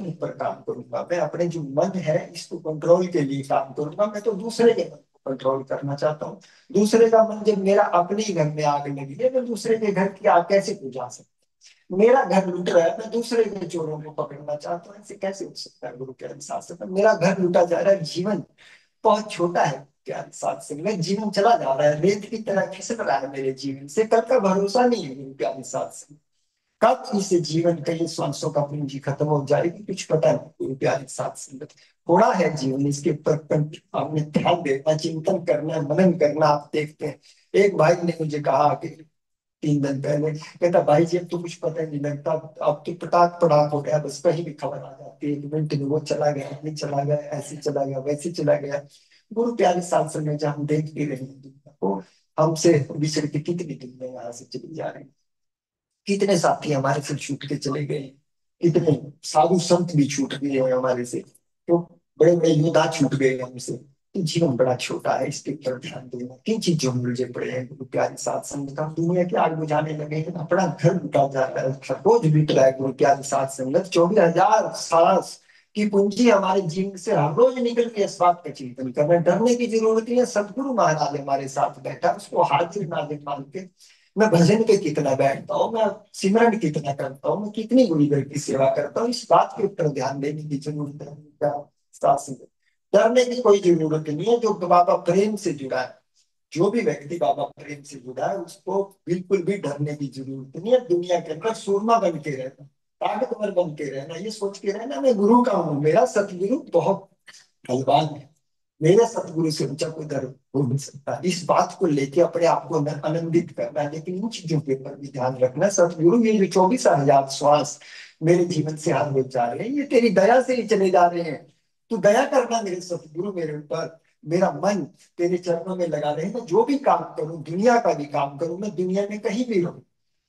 ऊपर काम करूंगा, मैं अपने जो मन है इसको कंट्रोल के लिए काम करूंगा। मैं तो दूसरे के मन को कंट्रोल करना चाहता हूँ। दूसरे का मन, जब मेरा अपने ही घर में आग लगी है, मैं दूसरे के घर की आग कैसे बुझा सकता हूँ? मेरा घर लूट रहा है, मैं दूसरे के चोरों को पकड़ना चाहता हूँ, ऐसे कैसे हो सकता है? गुरु के अनुशासन में मेरा घर लूटा जा रहा है, जीवन बहुत छोटा है के अनुशासन में, जीवन चला जा रहा है, रेत की तरह खिसक रहा है मेरे जीवन से, कल का भरोसा नहीं है गुरु के अनुशासन। कब इस जीवन का ये सांसों का पूंजी खत्म हो जाएगी कुछ पता नहीं। गुरु प्यारे साथ संगत थोड़ा है जीवन, इसके ऊपर आपने ध्यान देना, चिंतन करना, मनन करना। आप देखते हैं, एक भाई ने मुझे कहा कि 3 दिन पहले, कहता भाई जी अब तो कुछ पता ही नहीं लगता, अब तो पटाख पटाख हो गया, बस कहीं भी खबर आ जाती है, 1 मिनट में वो चला गया, नहीं चला गया, ऐसे चला गया, वैसे चला गया। गुरु प्यारे साथ संगत जब हम देख भी रहे हैं दुनिया को, हमसे बिछड़ के कितनी दुनिया यहाँ से चली जा रही है, कितने साथी हमारे से छूट के चले गए, कितने साधु संत भी छूट गए हैं हमारे से, तो बड़े बड़े योद्धा छूट गए हमसे। तो जीवन बड़ा छोटा है, इसके ऊपर ध्यान देना। किन चीजों में उलझे पड़े हैं गुरु प्यारे साथ संगत, हम दुनिया की आग बुझाने लगे हैं, अपना घर लुटा जा रहा है, रोज लुट रहा है गुरु प्यारे साथ संगत। 24,000 सांस की पूंजी हमारे जीवन से हर रोज निकल रही है, इस बात का चिंतन करना, डरने की जरूरत नहीं है। सदगुरु महाराज हमारे साथ बैठा, उसको हाजिर नाजिर मान के मैं भजन पे कितना बैठता हूँ, मैं सिमरन कितना करता हूँ, मैं कितनी गुरु घर की सेवा करता हूँ, इस बात के ऊपर ध्यान देने की जरूरत है। क्या शास्त्र में डरने की कोई जरूरत नहीं है। जो बाबा प्रेम से जुड़ा है, जो भी व्यक्ति बाबा प्रेम से जुड़ा है, उसको बिल्कुल भी डरने की जरूरत नहीं है। दुनिया के अंदर सूरमा बन के रहना, ताकतवर बन के रहना, ये सोच के रहना मैं गुरु का हूँ, मेरा सतगुरु बहुत बलवान है, मेरे सतगुरु से ऊंचा कोई दर हो नहीं सकता। इस बात को लेके अपने आप को आनंदित करना है, लेकिन इन चीजों के ऊपर भी ध्यान रखना। सतगुरु ये जो 24,000 श्वास मेरे जीवन से हाथ हो जा रहे हैं, ये तेरी दया से ही चले जा रहे हैं। तू दया करना मेरे सतगुरु मेरे ऊपर, मेरा मन तेरे चरणों में लगा रहे। मैं जो भी काम करूं, दुनिया का भी काम करूं, मैं दुनिया में कहीं भी रहूं,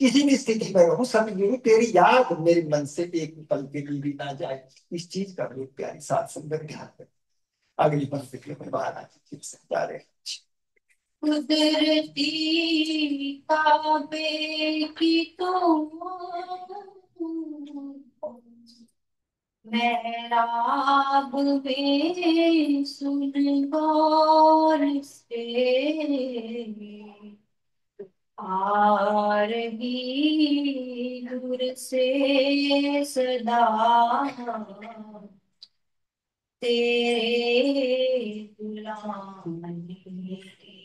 किसी भी स्थिति में रहूं, सतगुरु तेरी याद मेरे मन से एक पल के लिए भी ना जाए। इस चीज का भी प्यारी साथ संगत ध्यान रखें। अगली पंक्ति में महाराज जी समझा रहे हैं। कुदरती काबे की तो मेहराब में सुन गौर से आ रही दूर से सदा तेरे बुलाने की।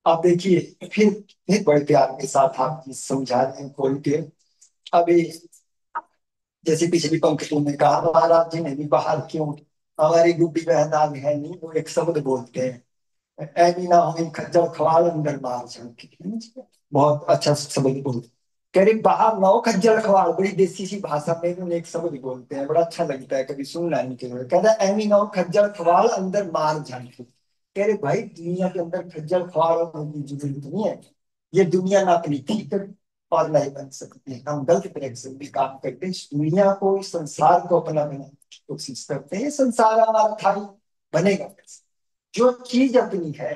आप देखिए, फिर बड़े प्यार के साथ आप ये समझा रहे हैं खोल के। अभी जैसे पिछली पंक्ति में कहा, महाराज जी ने भी बाहर क्यों, हमारी गुड्डी बहन आग है नहीं, वो एक शब्द बोलते हैं, ऐनी ना हो खज्जल खवाल अंदर मार झांकी। बहुत अच्छा शब्द बोलते, कह रहे बाहर ना हो खज्जल खवाल, बड़ी देसी सी भाषा में उन्हें एक शब्द बोलते हैं, बड़ा अच्छा लगता है कभी सुनना इनके लिए। कहता है ऐनी ना हो खज्जल खवाल अंदर मार झांकी। कह रहे भाई दुनिया के अंदर खज्जल खवाल होने की जरूरत नहीं है, ये दुनिया ना अपनी ठीक और नहीं बन सकती है। हम गलत डायरेक्शन भी काम करते हैं, इस दुनिया को इस संसार को अपना बनाने की कोशिश करते हैं, ये संसार हमारा था ही, बनेगा कैसे? जो चीज अपनी है,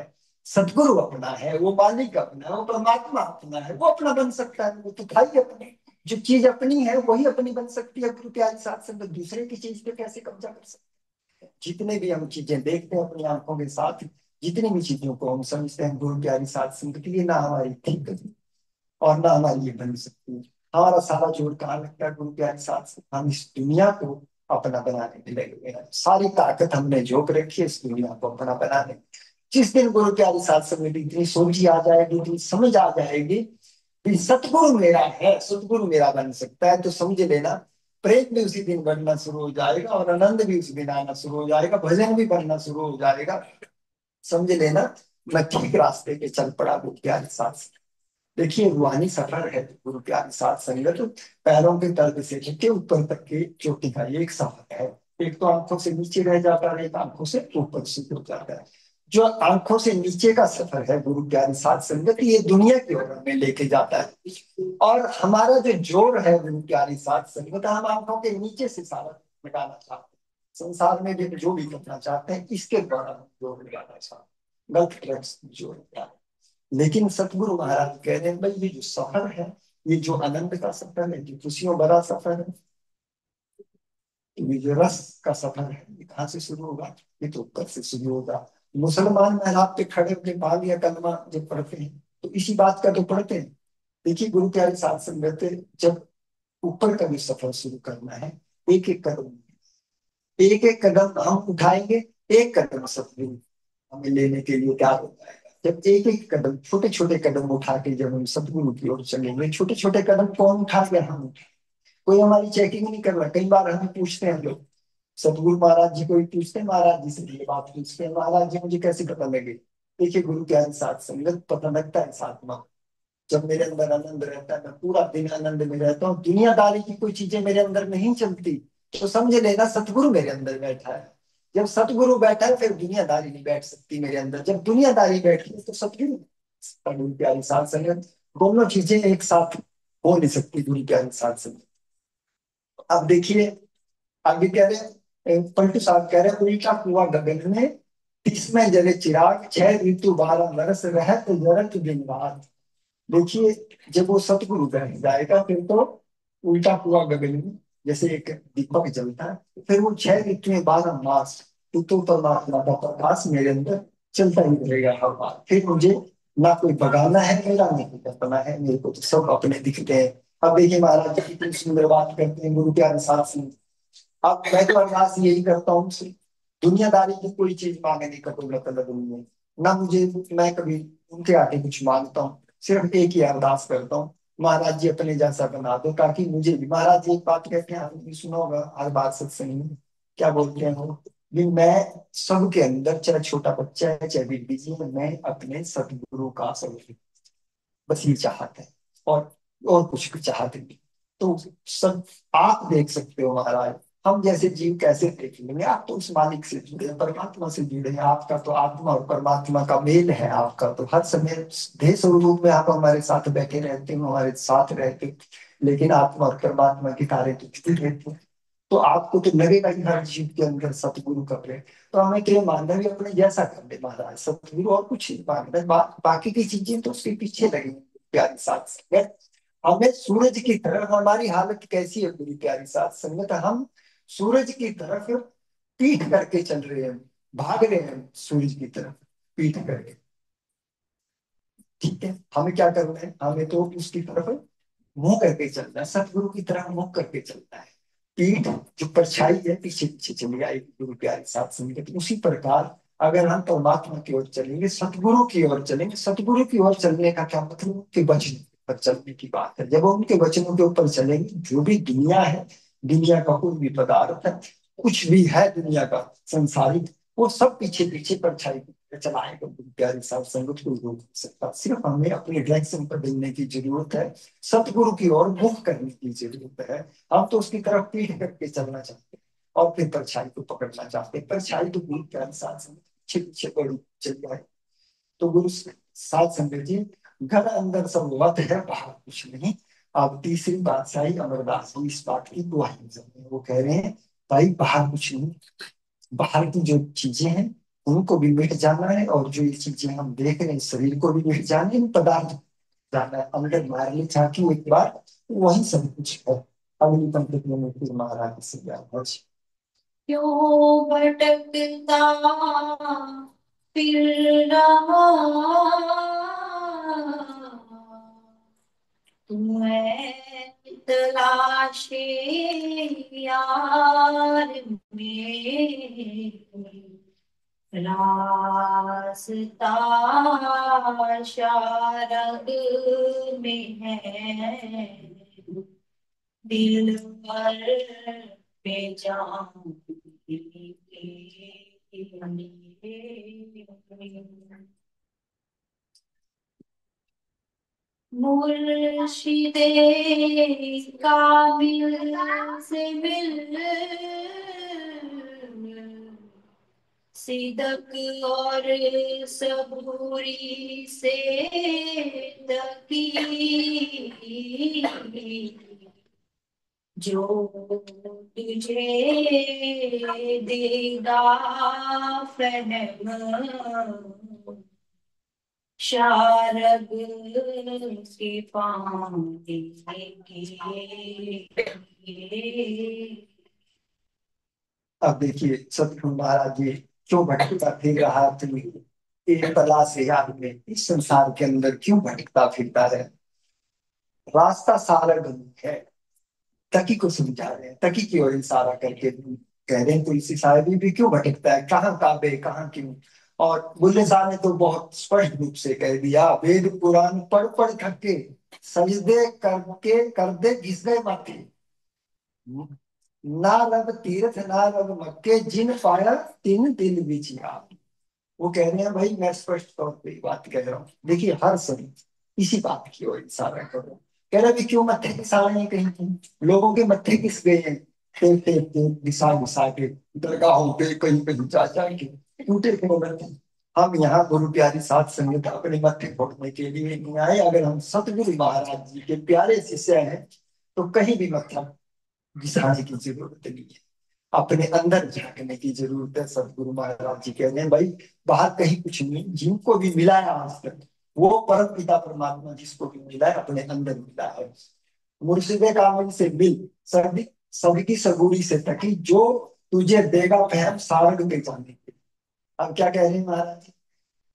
सदगुरु अपना है, वो मालिक अपना है, वो परमात्मा अपना है, वो अपना बन सकता है, वो तो था ही अपने। जो चीज अपनी है वही अपनी बन सकती है। गुरु प्यारी साथ संगत दूसरे की चीज पे कैसे कब्जा कर सकते हैं? जितने भी हम चीजें देखते हैं अपनी आंखों के साथ, जितनी भी चीजों को हम समझते हैं गुरु प्यारी साथ संगत, ये ना हमारी ठीक और ना हमारी ये बन सकती है। हमारा सारा जोर कहाँ लगता है? गुरु प्यारे साथ से हम इस दुनिया को अपना बनाने में लगे हुए हैं, सारी ताकत हमने झोंक रखी है इस दुनिया को अपना बनाने में। जिस दिन गुरु प्यारे साथ संगत इतनी सोची आ जाएगी, इतनी समझ आ जाएगी कि सतगुरु मेरा है, सतगुरु मेरा बन सकता है, तो समझ लेना प्रेम भी उसी दिन बढ़ना शुरू हो जाएगा, और आनंद भी उसी दिन आना शुरू हो जाएगा, भजन भी बढ़ना शुरू हो जाएगा। समझ लेना मैं ठीक रास्ते पे चल पड़ा गुरु प्यारे साथ। देखिए रूहानी सफर है गुरु प्यारी साथ संगत, पैरों के तर्क से लेके ऊपर तक की चोटी का ये एक सफर है। एक तो आंखों से नीचे रह जाता है, एक आंखों से ऊपर शुरू हो जाता है। जो आंखों से नीचे का सफर है गुरु प्यारी साथ संगत, ये दुनिया की ओर हमें लेके जाता है। और हमारा जो जोर है गुरु प्यारी साथ संगत, हम आंखों के नीचे से सारा मिटाना चाहते हैं, संसार में भी जो भी करना चाहते हैं इसके द्वारा हम जोर लगाना चाहते हैं, गलत ड्रग्स जोर लगाना। लेकिन सतगुरु महाराज कह रहे हैं भाई ये जो सफर है, ये जो आनंद का सफर है, जो खुशियों भरा सफर है, ये जो रस का सफर है, ये कहाँ से शुरू होगा? ये तो ऊपर से शुरू होगा। मुसलमान महराब पे खड़े होकर पाल या कलमा जब पढ़ते हैं तो इसी बात का तो पढ़ते हैं। देखिए गुरु प्यारे साथ संगत, जब ऊपर का भी सफर शुरू करना है, एक एक कदम, एक एक कदम हम उठाएंगे, एक कदम सतगुरु हमें लेने के लिए तैयार हो जाएगा। जब एक एक कदम, छोटे छोटे कदम उठा के जब हम सतगुरु की ओर चलेंगे, छोटे छोटे कदम कौन उठा के, हम, कोई हमारी चेकिंग नहीं कर रहा। कई बार हमें पूछते हैं लोग, सतगुरु महाराज जी को ही पूछते हैं, महाराज जी से ये बात पूछते हैं, महाराज जी मुझे कैसे पता लगे? देखिए गुरु के साथ संगत पता लगता है साथ में, जब मेरे अंदर आनंद रहता है, मैं पूरा दिन आनंद में रहता हूँ, दुनियादारी की कोई चीजें मेरे अंदर नहीं चलती, तो समझ लेना सतगुरु मेरे अंदर बैठा है। जब सतगुरु बैठा है फिर दुनियादारी नहीं बैठ सकती मेरे अंदर, जब दुनियादारी बैठी है तो सतगुरु, गुरु प्यारी साथ संगत, दोनों चीजें एक साथ हो नहीं सकती गुरु प्यारी साथ संगत। अब देखिए आगे कह रहे हैं, पलटू साहब कह रहे हैं, उल्टा कुआं गगन में, इसमें जले चिराग, 6 ऋतु 12 बरस, रहत जरत दिन रात। देखिए जब वो सतगुरु बैठ जाएगा फिर तो उल्टा कुआं गगन में जैसे एक दीपक जलता है, फिर वो 6 ऋतुएं 12 मास, तो परमात्मा का प्रकाश मेरे अंदर चलता ही रहेगा हर बार। फिर मुझे ना कोई बगाना है मेरा, ना कोई अपना है, मेरे को तो सब अपने दिखते हैं। अब देखिए महाराज जी कितनी सुंदर बात करते हैं गुरु के अनुसार से। अब मैं तो अरदास यही करता हूँ उनसे, दुनियादारी की कोई चीज मांगने का कोई मतलब नहीं है ना मुझे, मैं कभी उनके आगे कुछ मांगता हूँ, सिर्फ एक ही अरदास करता हूँ, महाराज जी अपने जैसा बना दो, ताकि मुझे भी, महाराज जी एक बात कहते हैं, आपने भी सुना होगा हर बात सत्संग में, क्या बोलते हैं वो, भी मैं सबके अंदर, चाहे छोटा बच्चा है चाहे बीबी जी है, मैं अपने सतगुरु का स्वरूप, बस ये चाहते हैं, और कुछ भी चाहते नहीं। तो सब आप देख सकते हो महाराज, हम जैसे जीव कैसे देख लेंगे? आप तो उस मालिक से जुड़े हैं, परमात्मा से जुड़े हैं, आपका तो आत्मा और परमात्मा का मेल है, आपका तो हर समय देह स्वरूप में आप हमारे साथ बैठे रहते हो, हमारे साथ रहते हो, लेकिन आत्मा और परमात्मा के कार्य तो स्थिर रहते हैं। तो आपको तो लगेगा कि हर जीव के अंदर सतगुरु का प्रेम, तो हमें क्या मानना है, अपने जैसा कर दे महाराज, सतगुरु और कुछ नहीं मानना है, बाकी की चीजें तो उसके पीछे लगी प्यारी साथ संगत। हमें सूरज की तरफ, हमारी हालत कैसी है पूरी प्यारी साथ संगत, हम सूरज की तरफ पीठ करके चल रहे हैं, भाग रहे हैं सूरज की तरफ पीठ करके। ठीक है, हमें क्या करना है? हमें तो उसकी तरफ मुंह करके चलना है, सतगुरु की तरह मुंह करके चलना है। पीठ, जो परछाई है पीछे पीछे चली आएगी गुरु प्यारी साथ संगत, उसी प्रकार अगर हम परमात्मा की ओर चलेंगे, सतगुरु की ओर चलेंगे। सतगुरु की ओर चलने का क्या मतलब? उनके वचन पर चलने की बात है। जब हम उनके वचनों के ऊपर चलेंगे, जो भी दुनिया है, दुनिया का कोई भी पदार्थ है, कुछ भी है दुनिया का संसारिक, वो सब पीछे पीछे परछाई पे चलाएगा। प्यारी साहब, संगत को रोक नहीं सकता। सिर्फ हमें अपने डायरेक्शन पर देने की जरूरत है, सतगुरु की ओर मुख करने की जरूरत है। हम तो उसकी तरफ पीठ करके चलना चाहते हैं और फिर परछाई को पकड़ना चाहते हैं। परछाई तो गुरु के अनुसार से पीछे पीछे बड़ी चल जाए। तो गुरु साध संगत जी, घर अंदर सब वत है, बाहर कुछ नहीं। अब तीसरी बादशाही अमरदास जी इस बात की गवाही दे रहे हैं। वो कह रहे हैं भाई बाहर कुछ नहीं, बाहर की जो चीजें हैं उनको भी मिट जाना है, और जो ये चीजें हम देख रहे हैं शरीर को भी मिट जाना है, इन पदार्थ जाना है। अंदर मारने झांकी एक बार, वही सब कुछ है। अगली पंक्ति में फिर महाराज से ज्ञान। क्यों भटकता फिर रहा तुम्हें तलाशे यार में रास्ता शारद में है दिल पर पे जान मुर्शिदे कामिल से मिल सिदक और सबूरी से तकी जो तुझे देगा फहम शारग के पानी के अब देखिए सतगुरु महाराज जी क्यों भटकता फिर रहा तुम, एक कला से याद में इस संसार के अंदर क्यों भटकता फिरता है? रास्ता सारा गलत है। तकी को समझा रहे हैं, तकी की ओर इशारा करके कह रहे हैं तुलसी साहिब भी क्यों भटकता है, कहाँ काबे कहाँ क्यों। और बुल्ले साहब ने तो बहुत स्पष्ट रूप से कह दिया, वेद पुराण पढ़ पढ़ थके, सजदे करके कर दे घिस गए माथे, ना रब तीर्थ ना रब मक्के, जिन पाया तीन दिल बिचिया। वो कह रहे हैं भाई, मैं स्पष्ट तौर पे बात कह रहा हूँ, देखिए हर समय इसी बात की ओर इशारा कर रहा हूँ। कह रहे भी क्यों मत्थे किसाए हैं कहीं कहीं, लोगों के मत्थे किस गए हैं, टेप टेप टेप घिसा घिसा के, दरगाहों पे कहीं कहीं जा जा के टूटे क्यों मत्थे। हम यहाँ गुरु प्यारी साध संगत अपने मत्थे फोड़ने के लिए नहीं आए। अगर हम सतगुरु महाराज जी के प्यारे शिष्य हैं तो कहीं भी मत्था घिसाने की जरूरत नहीं है, अपने अंदर झांकने की जरूरत है। सदगुरु महाराज जी कह रहे हैं भाई बाहर कहीं कुछ नहीं, जिनको भी मिला है आज तक वो परम पिता परमात्मा जिसको भी मिला है अपने अंदर मिला है। मुर्शिदे कामिल से मिल, सभी सभी की सबूरी से तकी, जो तुझे देगा फहम सारग के जाने के। अब क्या कह रहे हैं महाराज जी?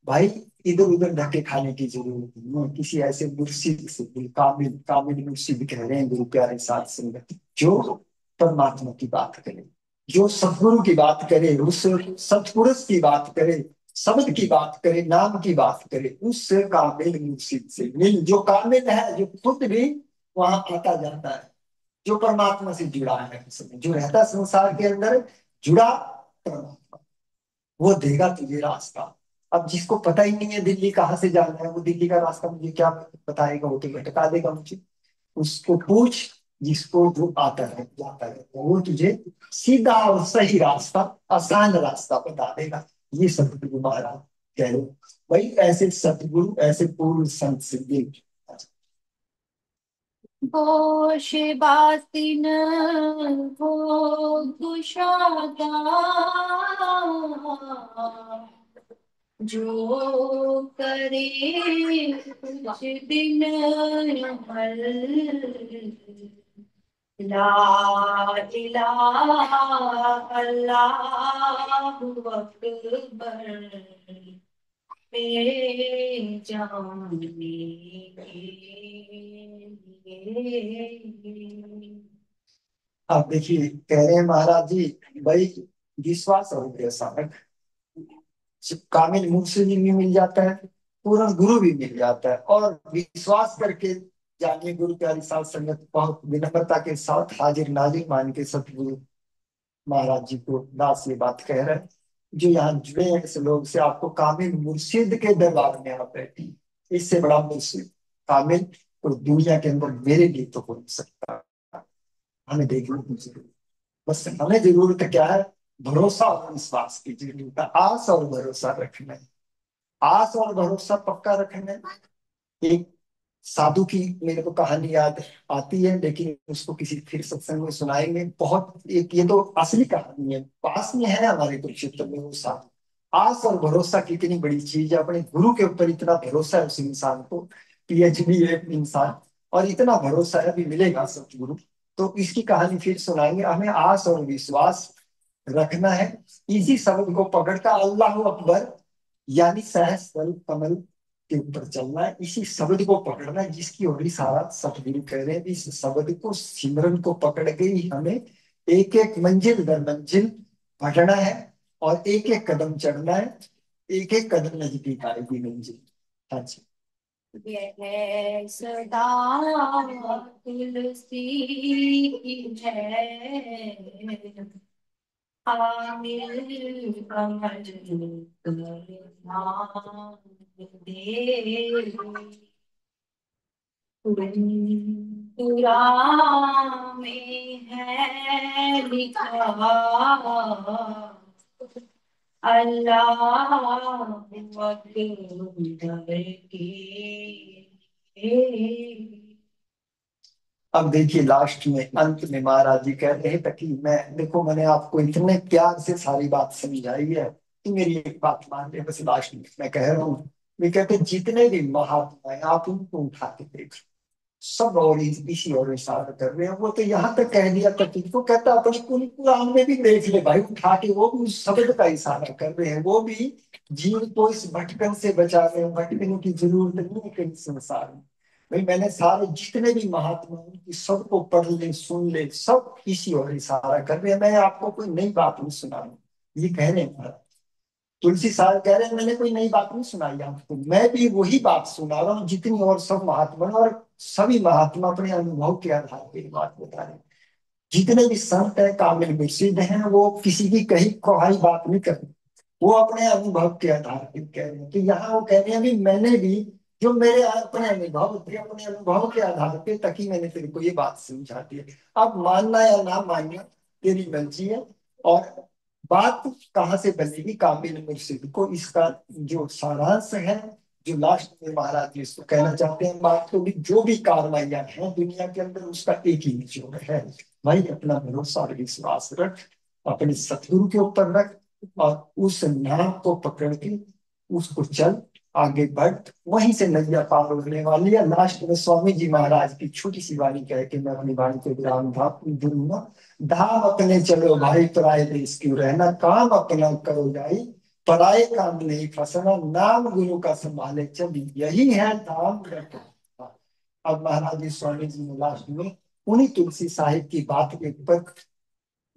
भाई इधर उधर धक्के खाने की जरूरत नहीं है, किसी ऐसे मुर्शिद से मिल, कामिल कामिल मुर्शिद कह रहे हैं गुरु प्यारे साथ संगत, जो परमात्मा की बात करे, जो सतगुरु की बात करे, उस सतपुरुष की बात करे, शब्द की बात करे, नाम की बात करे, उस कामिल मुर्शिद से मिल, जो कामिल है, जो खुद भी वहां आता जाता है, जो परमात्मा से जुड़ा है, जो रहता संसार के अंदर जुड़ा परमात्मा, वो देगा तुझे रास्ता। अब जिसको पता ही नहीं है दिल्ली कहाँ से जाना है, वो दिल्ली का रास्ता मुझे क्या बताएगा? वो तो भटका देगा मुझे। उसको पूछ जिसको जो आता है जाता है, तो वो तुझे सीधा और सही रास्ता, आसान रास्ता बता देगा। ये सतगुरु महाराज कह रहे हैं। भाई ऐसे सतगुरु, ऐसे पूर्ण संत सिद्धि। गोश बातिन हो कुशादा जो करे कुछ दिन अमल ला इलाहा अल्लाहु अकबर मेरे जाने के अब देखिए कह रहे हैं महाराज जी, भाई विश्वास हो गया साधक, कामिल मुर्शिद भी मिल जाता है, पूर्ण गुरु भी मिल जाता है। और विश्वास करके जानिए, गुरु प्यारी साध संगत बहुत विनम्रता के साथ हाजिर नाजिर मान के सतगुरु महाराज जी को दास ये बात कह रहे हैं, जो यहाँ जुड़े हैं ऐसे लोग से, आपको कामिल मुर्शिद के दरबार में आप बैठी, इससे बड़ा मुर्शिद कामिल और दुनिया के अंदर मेरे लिए तो हो नहीं सकता। हमें देखने की जरूरत, बस हमें जरूरत क्या है, भरोसा और विश्वास की जरूरत है, आस और भरोसा रखना है। आस और भरोसा पक्का रखना है। एक साधु की मेरे को कहानी याद आती है, लेकिन उसको किसी फिर सत्संग में सुनाएंगे। बहुत एक ये तो असली कहानी है, पास में है हमारे कुरुक्षेत्र में वो साधु। आस और भरोसा कितनी बड़ी चीज है, अपने गुरु के ऊपर इतना भरोसा है उस इंसान को, पीएचडी है इंसान, और इतना भरोसा है भी मिलेगा सतगुरु। तो इसकी कहानी फिर सुनाएंगे। हमें आस और विश्वास रखना है, इसी शब्द को पकड़कर अल्लाह अकबर यानी सहस्त्र कमल के ऊपर चलना है, इसी शब्द को पकड़ना है, जिसकी ओर सारा सतगुरु कह रहे हैं। इस शब्द को, सिमरन को पकड़ के ही हमें एक एक मंजिल दर मंजिल बढ़ना है, और एक एक कदम चढ़ना है, एक एक कदम नजदीक आएगी मंजिल। हाँ जी। यह सदा तुलसी की है, आमिर कमल नाम दे, तुरा में है लिखा अल्लाह अकबर की। अब देखिए लास्ट में, अंत में महाराज जी कह रहे हैं ताकि मैं, देखो मैंने आपको इतने प्यार से सारी बात समझाई है कि मेरी एक बात मान ले, बस लास्ट में मैं कह रहा हूँ। वे कहते हैं, जितने भी महात्मा हैं आप उनको उठा के देख, सब और इसी और इशारा कर रहे हैं। वो तो यहाँ तक कह दिया तक को कहता, अपने कुल कुरान में भी देख ले भाई उठा के, वो भी उस शब्द का इशारा कर रहे हैं। वो भी जीव को इस भटकन से बचा रहे हैं, भटकने की जरूरत नहीं है कहीं संसार में। भाई मैंने सारे जितने भी महात्मा हैं, उनकी सबको पढ़ ले सुन ले, सब इसी और इशारा कर रहे हैं। मैं आपको कोई नई बात नहीं सुना रहा हूं, ये कह रहे हैं। तुलसी साहब कह रहे हैं मैंने कोई नई बात नहीं सुनाई आपको, मैं भी वही बात सुना रहा हूँ जितनी और सब महात्मा, और सभी महात्मा अपने अनुभव के आधार पर ये बात बता रहे हैं। जितने भी संत है कामिल मुर्शिद हैं, वो किसी की कही कहाई बात नहीं कर रहे, वो अपने अनुभव के आधार पर कह रहे हैं। तो यहाँ वो कह रहे हैं भी मैंने भी, जो मेरे अपने अनुभव थे, अपने अनुभव के आधार पे तक ही मैंने तेरे को ये बात समझा दी है। अब मानना या ना मानना तेरी मर्जी है। और बात कहाँ से बनेगी, कामिल मुर्शिद को इसका जो सारांश है, जो लास्ट में महाराज जी इसको कहना चाहते हैं, बात तो भी जो भी कार्रवाइयां हैं दुनिया के अंदर, उसका एक ही निचोड़ है, भाई अपना भरोसा और विश्वास रख, अपने सतगुरु के ऊपर रख, और उस नाम को पकड़ के उसको चल, आगे बढ़, वहीं से नदियां पार होने वाली है। लास्ट में स्वामी जी महाराज की छोटी सी वाणी कह के मैं अपनी वाणी को विराम दूंगा। धाम अपने चलो भाई, पराए देश क्यों रहना, काम अपना करो जाई, पराए काम नहीं फंसना, नाम गुरु का संभाले चल, यही है धाम रखना। अब महाराज जी स्वामी जी ने लास्ट में उन्हीं तुलसी साहिब की बात के ऊपर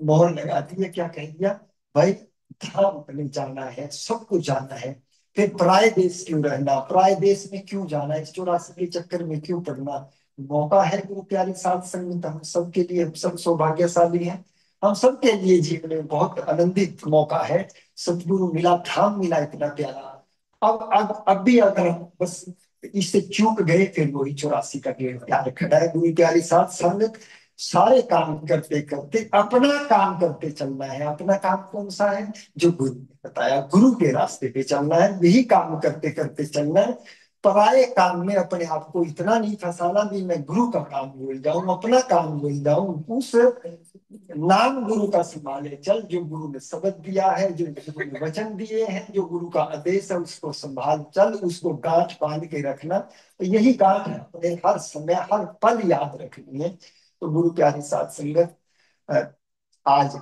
मोहर लगा दी है। क्या कह दिया, भाई धाम अपने जाना है, सबको जाना है, फिर पराये देश क्यों रहना, पराये देश में क्यों जाना, इस 84 के चक्कर में क्यों पड़ना। मौका है गुरु प्यारी साध संगत हम सबके लिए, हम सब सौभाग्यशाली हैं, हम सबके लिए जीवन में बहुत आनंदित मौका है। सतगुरु मिला, धाम मिला इतना प्यारा। अब भी अगर हम बस इससे चूक गए, फिर वही 84 का गेट प्यार खड़ा है। गुरु प्यारी साध संगत सारे काम करते करते अपना काम करते चलना है। अपना काम कौन सा है, जो गुरु ने बताया, गुरु के रास्ते पे चलना है, यही काम करते करते चलना है। पराये काम में अपने आप को इतना नहीं फंसाना भी मैं गुरु का काम भूल जाऊं, अपना काम भूल जाऊं। उस नाम गुरु का संभाले चल, जो गुरु ने शब्द दिया है, जो गुरु ने वचन दिए हैं, जो गुरु का आदेश है, उसको संभाल चल, उसको गांठ बांध के रखना। तो यही गांठ अपने हर समय हर पल याद रखनी है। तो गुरु प्यारी साध संगत, अ, आज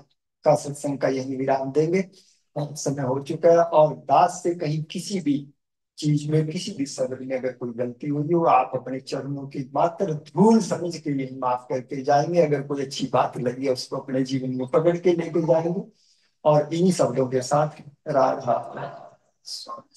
का सत्संग का यही विराम देंगे। समय हो चुका है, और दास से कहीं किसी भी चीज में, किसी भी शब्द में अगर कोई गलती हुई हो, आप अपने चरणों की मात्र धूल समझ के यही माफ करके जाएंगे। अगर कोई अच्छी बात लगी है उसको अपने जीवन में पकड़ के लेके जाएंगे। और इन्हीं शब्दों के साथ राधा स्वामी।